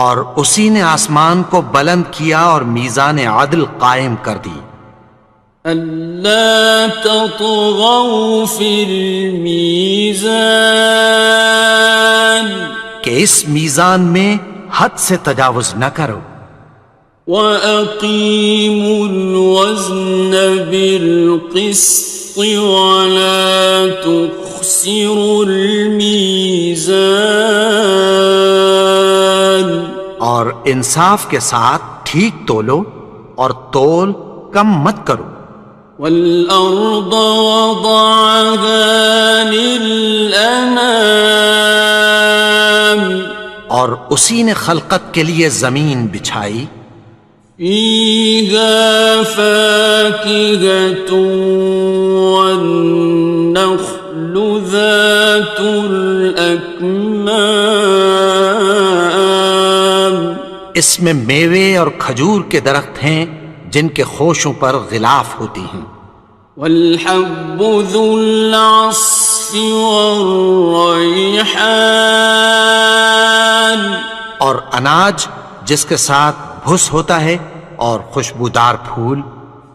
اور اسی نے آسمان کو بلند کیا اور میزان عدل قائم کر دی. ألا تطغوا في الميزان کہ اس میزان میں حد سے تجاوز نہ کرو. وَأَقِيمُوا الْوَزْنَ بِالْقِسْطِ وَلَا تُخْسِرُوا الْمِيزَانَ اور انصاف کے ساتھ ٹھیک تولو اور تول کم مت کرو. وَالْأَرْضَ وَضَعَهَا لِلْأَنَامِ اور اسی نے خلقت کے لیے زمین بچھائی. فِيهَا فَاكِهَةٌ وَالنَّخْلُ ذَاتُ الْأَكْمَامِ اس میں میوے اور کھجور کے درخت ہیں جن کے خوشوں پر غلاف ہوتی ہیں. وَالْحَبُّ ذُو الْعَصْفِ وَالرَّيْحَانِ اور اناج جس کے ساتھ بھس ہوتا ہے اور خوشبودار پھول.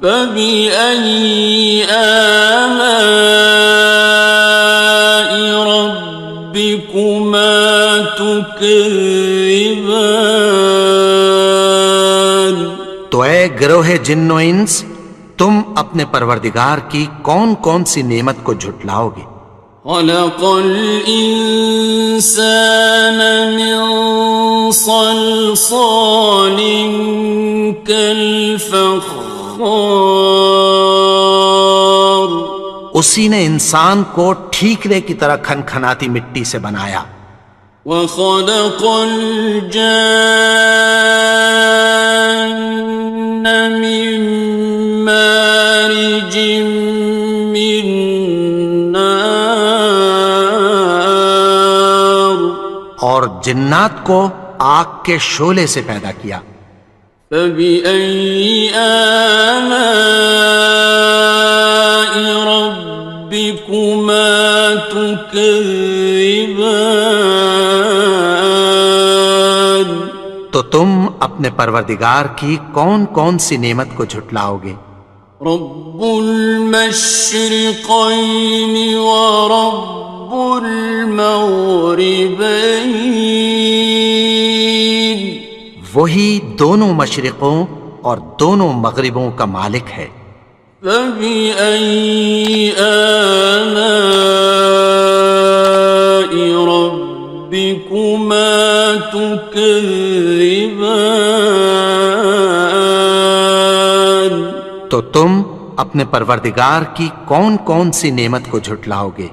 فَبِأَيِّ آلَاءِ رَبِّكُمَا تُكَذِّبَانِ تو اے گروہ جن و انس، تم اپنے پروردگار کی کون کون سی نعمت کو جھٹلاؤ گے؟ خلق الإنسان من صلصال كالفخار اسی نے انسان کو ٹھیکرے کی طرح کھنکھناتی مٹی سے بنایا. وخلق الجان من مارج من نار اور جنات کو آگ کے شعلے سے پیدا کیا. فبأي آلاء ربكما تكذبان تو تم اپنے پروردگار کی کون کون سی نعمت کو جھٹلاؤ گے؟ رب المشرقين ورب المغربين وہی دونوں مشرقوں اور دونوں مغربوں کا مالک ہے. فبأي آلاء ربكما تكذبان؟ تو تم اپنے پروردگار کی کون کون سی نعمت کو جھٹلاؤ گے؟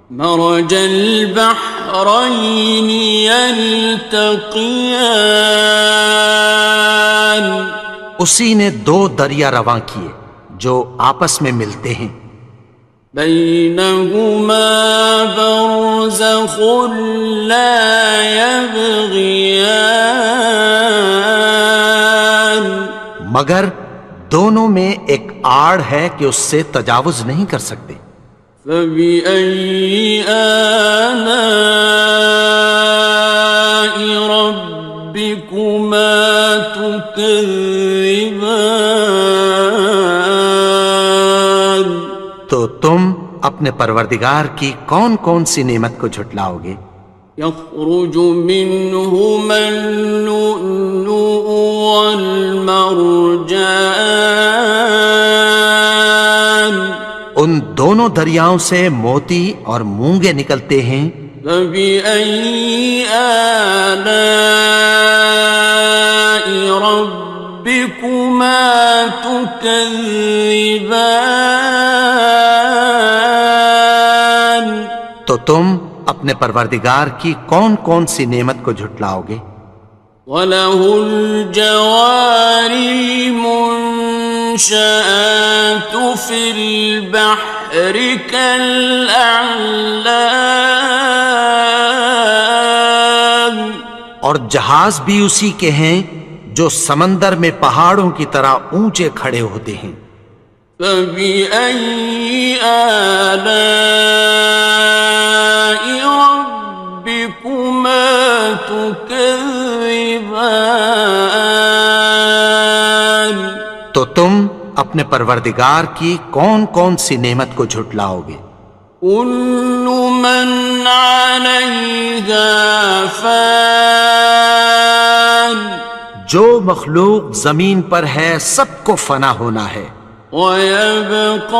مرج البحرين يلتقيان، اسی نے دو دریا رواں کیے جو آپس میں ملتے ہیں، بينهما برزخ لا يبغيان، مگر دونوں میں ایک آڑ ہے کہ اس سے تجاوز نہیں کر سکتے۔ فبأي آلاء ربكما تكذبان؟ تو تم اپنے پروردگار کی کون کون سی نعمت کو جھٹلاؤ گے؟ يخرج منهما اللؤلؤ والمرجان، ان دونوں دریاؤں سے موتی اور مونگے نکلتے ہیں۔ فبأي آلاء ربكما تكذبان؟ تو تم اپنے پروردگار کی کون کون سی نعمت کو جھٹلاؤ گے؟ وَلَهُ الْجَوَارِ الْمُنشَآتُ فِي الْبَحْرِ كَالْأَعْلَامِ، اور جہاز بھی اسی کے ہیں جو سمندر میں پہاڑوں کی طرح اونچے کھڑے ہوتے ہیں۔ فَبِأَيِّ آلَاءِ رَبِّكُمَا تُكَذِّبَانِ؟ تو تم اپنے پروردگار کی کون کون سی نعمت کو جھٹلاؤ گے؟ كُلُّ مَنْ عَلَيْهَا فَانٍ، جو مخلوق زمین پر ہے سب کو فنا ہونا ہے، وَيَبْقَى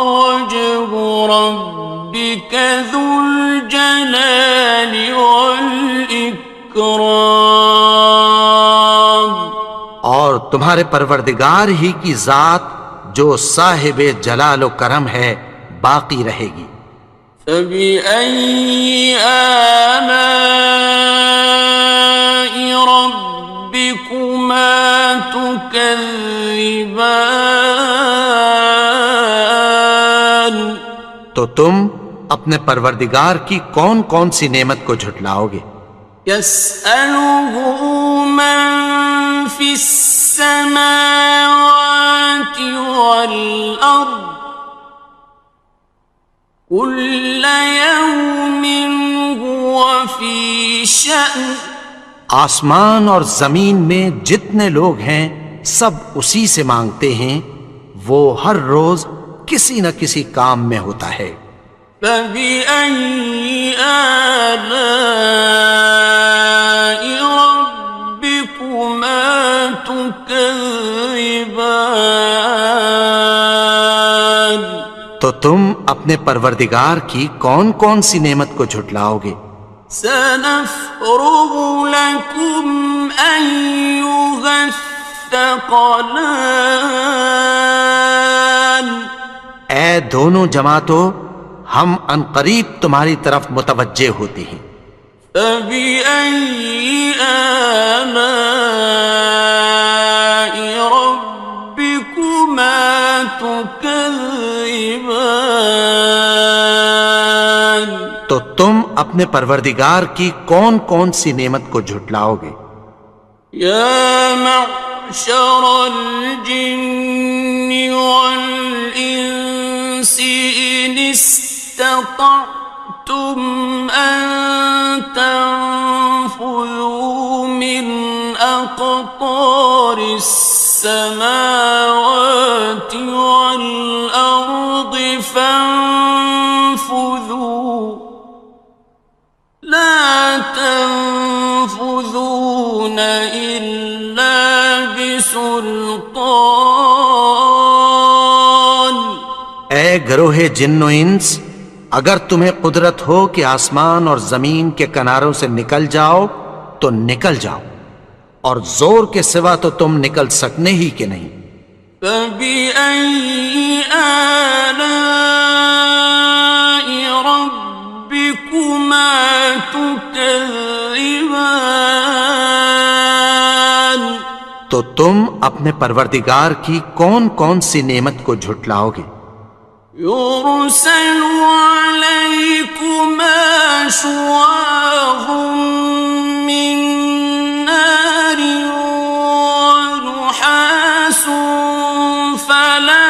وَجْهُ رَبِّكَ ذُو الْجَلَالِ وَالْإِكْرَامِ، اور تمہارے پروردگار ہی کی ذات جو صاحب جلال و کرم ہے باقی رہے گی۔ فَبِأَيِّ آلَاءِ رَبِّكُمَا تُكَذِّبَانِ؟ تو تم اپنے پروردگار کی کون کون سی نعمت کو جھٹلاؤ گے؟ يَسْأَلُهُ مَن فِي السَّمَاوَاتِ وَالْأَرْضِ كُلَّ يَوْمٍ هُوَ فِي شَأْنٍ، آسمان اور زمین میں جتنے لوگ ہیں سب اسی سے مانگتے ہیں، وہ ہر روز کسی نہ کسی کام میں ہوتا ہے۔ فَبِأَيِّ آلَاءِ رَبِّكُمَا تُكَذِّبَانِ؟ تو تم اپنے پروردگار کی کون کون سی نعمت کو جھٹلاؤ گے؟ سَنَفْرُغُ لَكُمْ أَيُّهَ الثَّقَلَانِ؟ اے دونوں جماعتوں، ہم عنقریب تمہاری طرف متوجہ ہوتے ہیں۔ فَبِأَيِّ آلَاءِ رَبِّكُمَا تُكَذِّبَانِ؟ تو تم اپنے پروردگار کی کون کون سی نعمت کو جھٹلاؤ گے؟ یا معشر الجن والانس ان استطعتم ان تنفذوا من اقطار السماوات والارض فانفذوا لا تنفذون إلا بسلطان، گروہ جن و انس، اگر تمہیں قدرت ہو کہ آسمان اور زمین کے کناروں سے نکل جاؤ تو نکل جاؤ، اور زور کے سوا تو تم نکل سکنے ہی کہ نہیں۔ فَبِأَيِّ آلَاءِ رَبِّكُمَا تُكَذِّبَانِ، تو تم اپنے پروردگار کی کون کون سی نعمت کو جھٹلاؤ گے؟ يُرْسَلُ عَلَيْكُمَا شُوَاظٌ مِّن نَّارٍ وَنُحَاسٌ فَلَا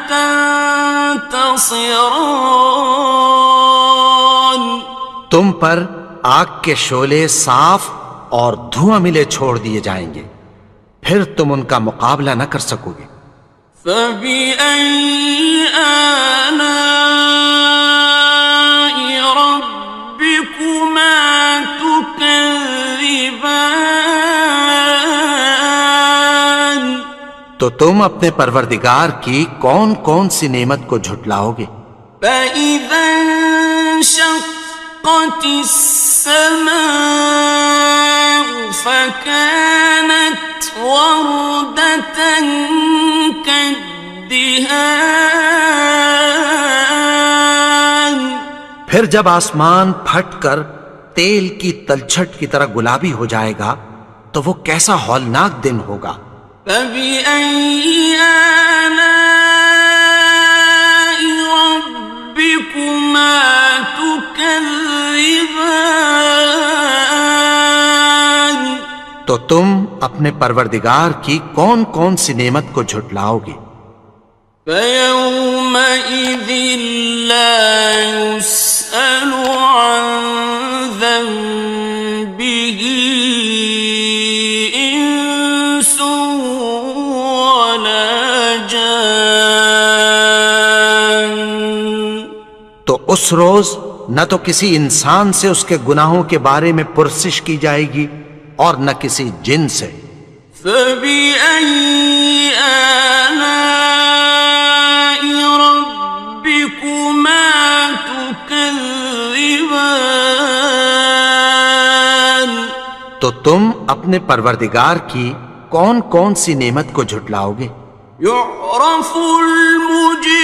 تَنتَصِرَانِ، تم پر آگ کے شعلے صاف اور دھواں ملے چھوڑ دیے جائیں گے، پھر تم ان کا مقابلہ نہ کر سکو گے۔ فَبِأَيِّ آلَاءِ رَبِّكُمَا تُكَذِّبَانِ، تو تم اپنے پروردگار کی کون کون سی نعمت کو جھٹلاؤ گے؟ فَإِذَا انشَقَّتِ السَّمَاءُ فَكَانَتْ وَرْدَةً كَالدِّهَانِ، پھر جب آسمان پھٹ کر تیل کی تلچھٹ کی طرح گلابی ہو جائے گا تو وہ کیسا ہولناک دن ہوگا۔ فَبِأَيِّ آلَاءِ رَبِّكُمَا تُكَذِّبَانِ، تو تم اپنے پروردگار کی کون کون سی نعمت کو جھٹلاؤ گے؟ فَيَوْمَئِذٍ لَا يُسْأَلُ عَن ذَنبِهِ إِنسٌ وَلَا جَانٌّ، تو اس روز نہ تو کسی انسان سے اس کے گناہوں کے بارے میں پرسش کی جائے گی اور نہ کسی جن سے۔ فَبِأَيِّ آلَاءِ رَبِّكُمَا تُكَذِّبَانِ، تو تم اپنے پروردگار کی کون کون سی نعمت کو جھٹلاؤ گے؟ يُعْرَفُ الْمُجْرِمُونَ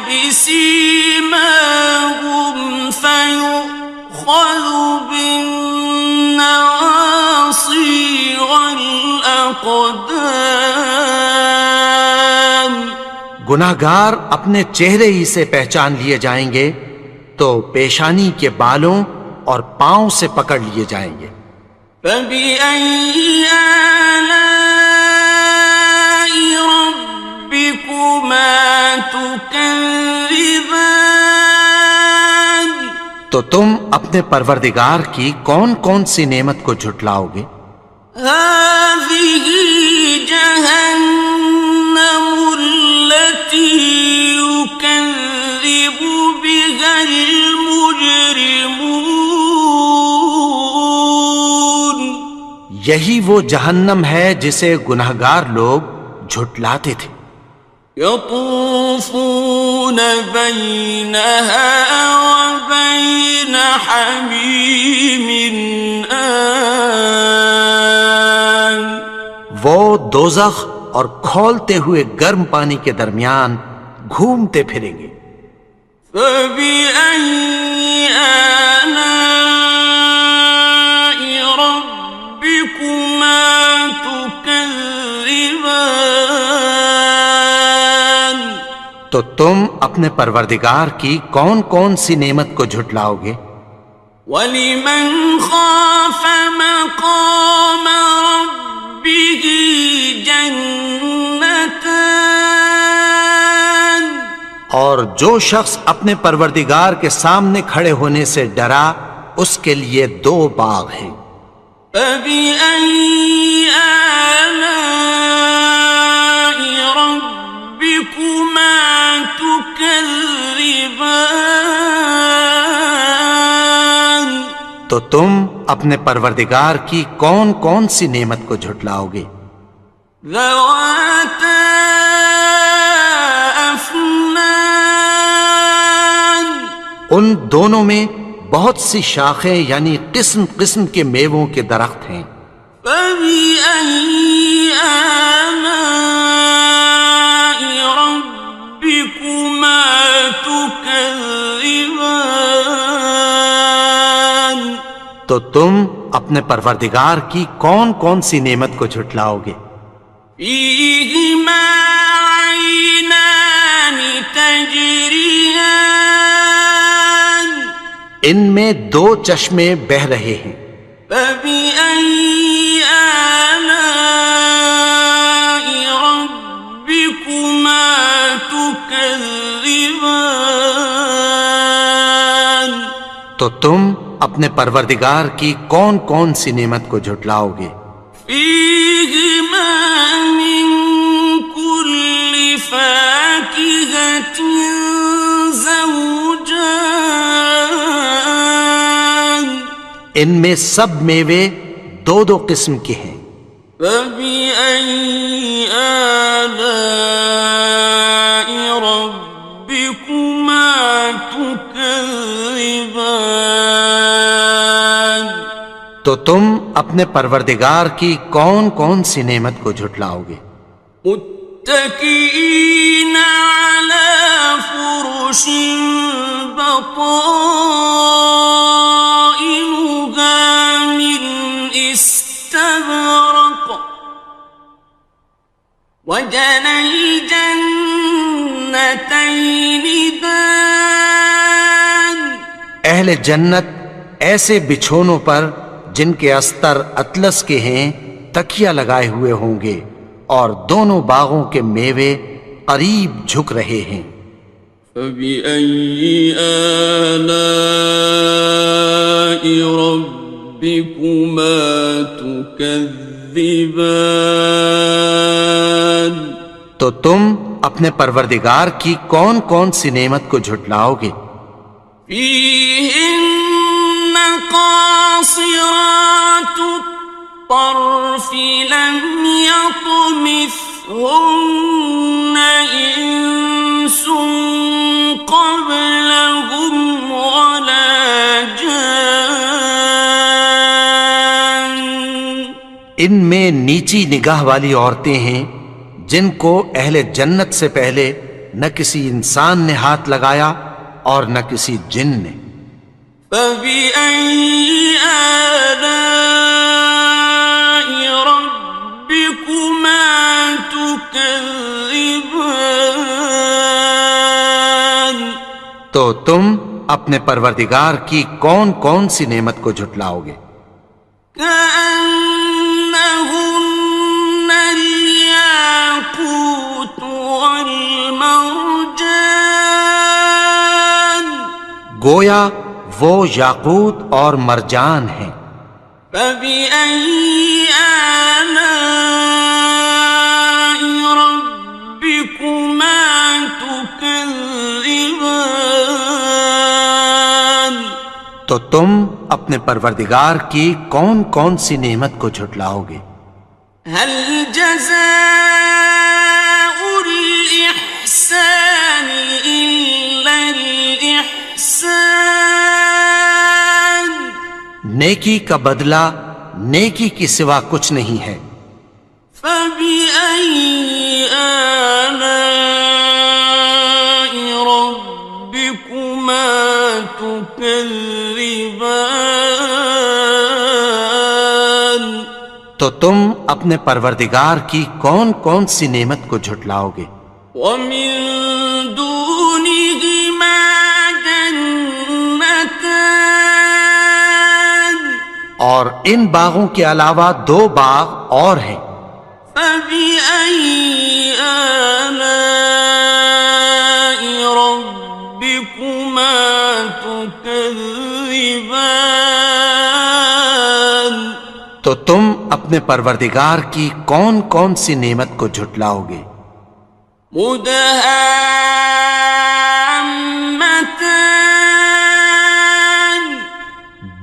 بِسِيمَاهُمْ فَيُؤْخَذُ بِالنَّوَاصِي وَالْأَقْدَامِ، گناہگار اپنے چہرے ہی سے پہچان لیے جائیں گے تو پیشانی کے بالوں اور پاؤں سے پکڑ لیے جائیں گے۔ فَبِأَيِّ آلَاءِ رَبِّكُمَا تُكَذِّبَانِ، تو تم اپنے پروردگار کی کون کون سی نعمت کو جھٹلاؤ گے؟ هَٰذِهِ جَهَنَّمُ الَّتِي يُكَذِّبُ بِهَا الْمُجْرِمُونَ، یہی وہ جہنم ہے جسے گناہگار لوگ جھٹلاتے تھے۔ يَطُوفُونَ بَيْنَهَا وَبَيْنَ حَمِيمٍ آنٍ، وہ دوزخ اور کھولتے ہوئے گرم پانی کے درمیان گھومتے پھریں گے۔ فَبِأَيِّ آلَاءِ رَبِّكُمَا تُكَذِّبَانِ، تو تم اپنے پروردگار کی کون کون سی نعمت کو جھٹلاؤ گے؟ وَلِمَنْ خَافَ مَقَامَ رَبِّهِ جَنَّتَانِ، اور جو شخص اپنے پروردگار کے سامنے کھڑے ہونے سے ڈرا اس کے لیے دو باغ ہیں۔ فَبِأَيِّ آلَاءِ رَبِّكُمَا تُكَذِّبَانِ، تو تم اپنے پروردگار کی کون کون سی نعمت کو جھٹلاؤ گے؟ ذَوَاتَا أَفْنَانٍ دونوں میں بہت سی شاخیں یعنی قسم قسم کے میووں کے درخت ہیں۔ فَبِأَيِّ آلَاءِ رَبِّكُمَا تُكَذِّبَانِ تو تم اپنے پروردگار کی کون کون سی نعمت کو جھٹلاؤ گے؟ فِيهِمَا عَيْنَانِ تَجْرِيَانِ ان میں دو چشمے بہہ رہے ہیں۔ فَبِأَيِّ آلَاءِ رَبِّكُمَا تُكَذِّبَانِ تو تم اپنے پروردگار کی کون کون سی نعمت کو جھٹلاؤ گے؟ فِيهِمَا مِن كُلِّ فَاكِهَةٍ زَوْجَانِ ان میں سب میوے دو دو قسم کے ہیں۔ فَبِأَيِّ آلَاءِ رَبِّكُمَا تُكَذِّبَانِ تو تم اپنے پروردگار کی کون کون سی نعمت کو جھٹلاؤ گے؟ متكئين على فرش بطائنها من استبرق وجنى الجنتين دان اہل جنت ایسے بچھونوں پر جن کے استر اطلس کے ہیں تکیہ لگائے ہوئے ہوں گے، اور دونوں باغوں کے میوے قریب جھک رہے ہیں۔ فَبِأَيِّ آلَاءِ رَبِّكُمَا تُكَذِّبَانِ تو تم اپنے پروردگار کی کون کون سی نعمت کو جھٹلاؤ گے؟ فِيهِنَّ قَاصِرَاتُ الطَّرْفِ لَمْ يَطْمِثْهُنَّ إِنسٌ قَبْلَهُمْ وَلَا جَانٌّ ان میں نیچی نگاہ والی عورتیں ہیں جن کو اہل جنت سے پہلے نہ کسی انسان نے ہاتھ لگایا اور نہ کسی جن نے۔ فَبِأَيِّ آلَاءِ رَبِّكُمَا تُكَذِّبَانِ تو تم اپنے پروردگار کی کون کون سی نعمت کو جھٹلاؤ گے؟ كَأَنَّهُنَّ الْيَاقُوتُ وَالْمَرْجَانُ گویا وہ یاقوت اور مرجان ہیں۔ فَبِأَيِّ آلَاءِ رَبِّكُمَا تُكَذِّبَانِ تو تم اپنے پروردگار کی کون کون سی نعمت کو جھٹلاؤ گے؟ هَلْ جَزَاءُ الْإِحْسَانِ إِلَّا الْإِحْسَانُ نیکی کا بدلہ نیکی کی سوا کچھ نہیں ہے۔ فَبِأَيِّ آلَاءِ رَبِّكُمَا تُكَذِّبَانِ تو تم اپنے پروردگار کی کون کون سی نعمت کو جھٹلاؤ گے؟ وَمِن دُونِهِمَا جَنَّتَانِ اور ان باغوں کے علاوہ دو باغ اور ہیں۔ فَبِأَيِّ آلَاءِ رَبِّكُمَا تُكَذِّبَانِ تو تم اپنے پروردگار کی کون کون سی نعمت کو جھٹلاؤ گے؟ مُدْهَامَّتَانِ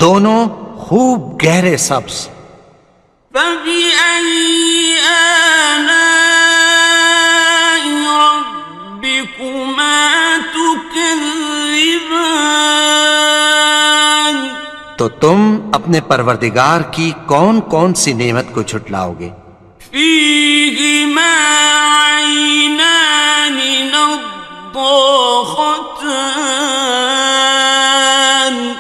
دونوں خوب گہرے سبز۔ فَبِأَيِّ آلَاءِ رَبِّكُمَا تُكَذِّبَانِ تو تم اپنے پروردگار کی کون کون سی نعمت کو جھٹلاؤ گے؟ فيهما عينان نضاختان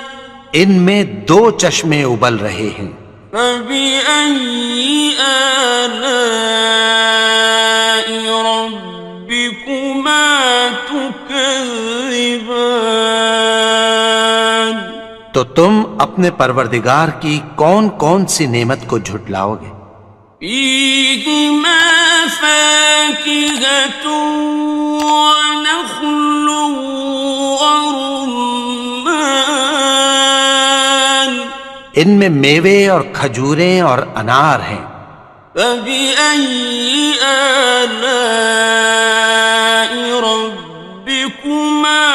ان میں دو چشمے ابل رہے ہیں، فبأي آلاء ربكما تكذبان تو تم اپنے پروردگار کی کون کون سی نعمت کو جھٹلاؤ گے؟ فيهما فاكهة ونخل ورمان ان میں میوے اور کھجوریں اور انار ہیں۔ فبأي آلاء ربكما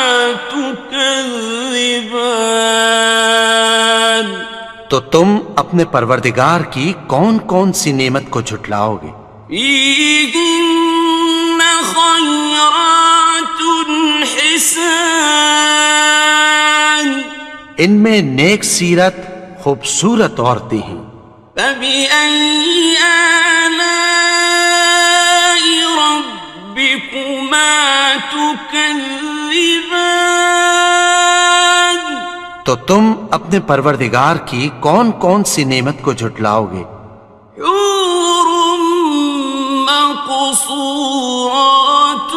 تكذبان تو تم اپنے پروردگار کی کون کون سی نعمت کو جھٹلاؤ گے؟ فيهن خيرات حسان ان میں نیک سیرت خوبصورت عورتیں ہیں۔ فبأي آلاء ربكما تكذبان تو تم اپنے پروردگار کی کون کون سی نعمت کو جھٹلاؤ گے؟ حور مقصورات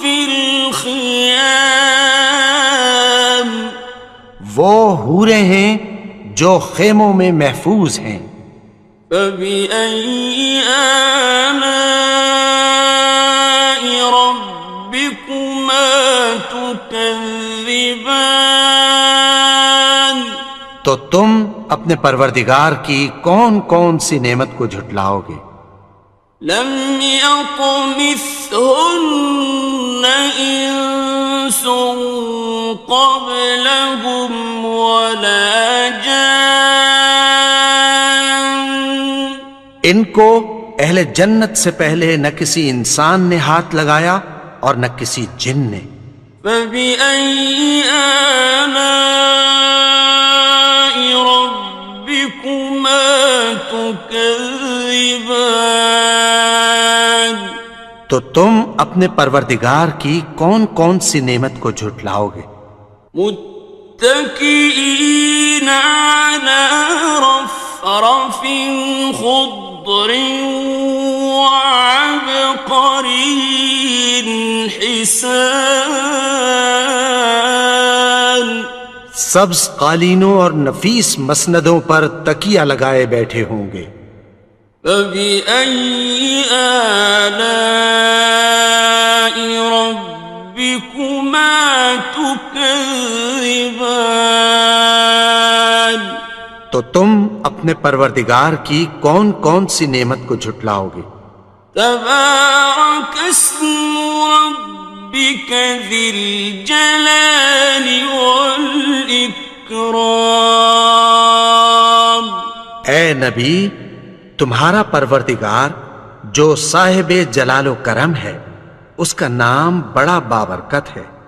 في الخيام وہ حوریں ہیں جو خیموں میں محفوظ ہیں۔ فبأي آلاء ربكما تكذبان تو تم اپنے پروردگار کی کون کون سی نعمت کو جھٹلاؤ گے؟ لم يطمثهن إنس قبلهم ولا جان ان کو اہل جنت سے پہلے نہ کسی انسان نے ہاتھ لگایا اور نہ کسی جن نے۔ فبأي آلاء ربكما تكذبان تو تم اپنے پروردگار کی کون کون سی نعمت کو جھٹلاؤ گے؟ متكئين على رفرف خضر وعبقري حسان سبز قالینوں اور نفیس مسندوں پر تکیہ لگائے بیٹھے ہوں گے۔ فبأي آلاء ربكما تكذبان تو تم اپنے پروردگار کی کون کون سی نعمت کو جھٹلاؤ گے؟ تبارك اسم ربك ذي الجلال والإكرام اے نبی، تمہارا پروردگار جو صاحب جلال و کرم ہے، اس کا نام بڑا بابرکت ہے۔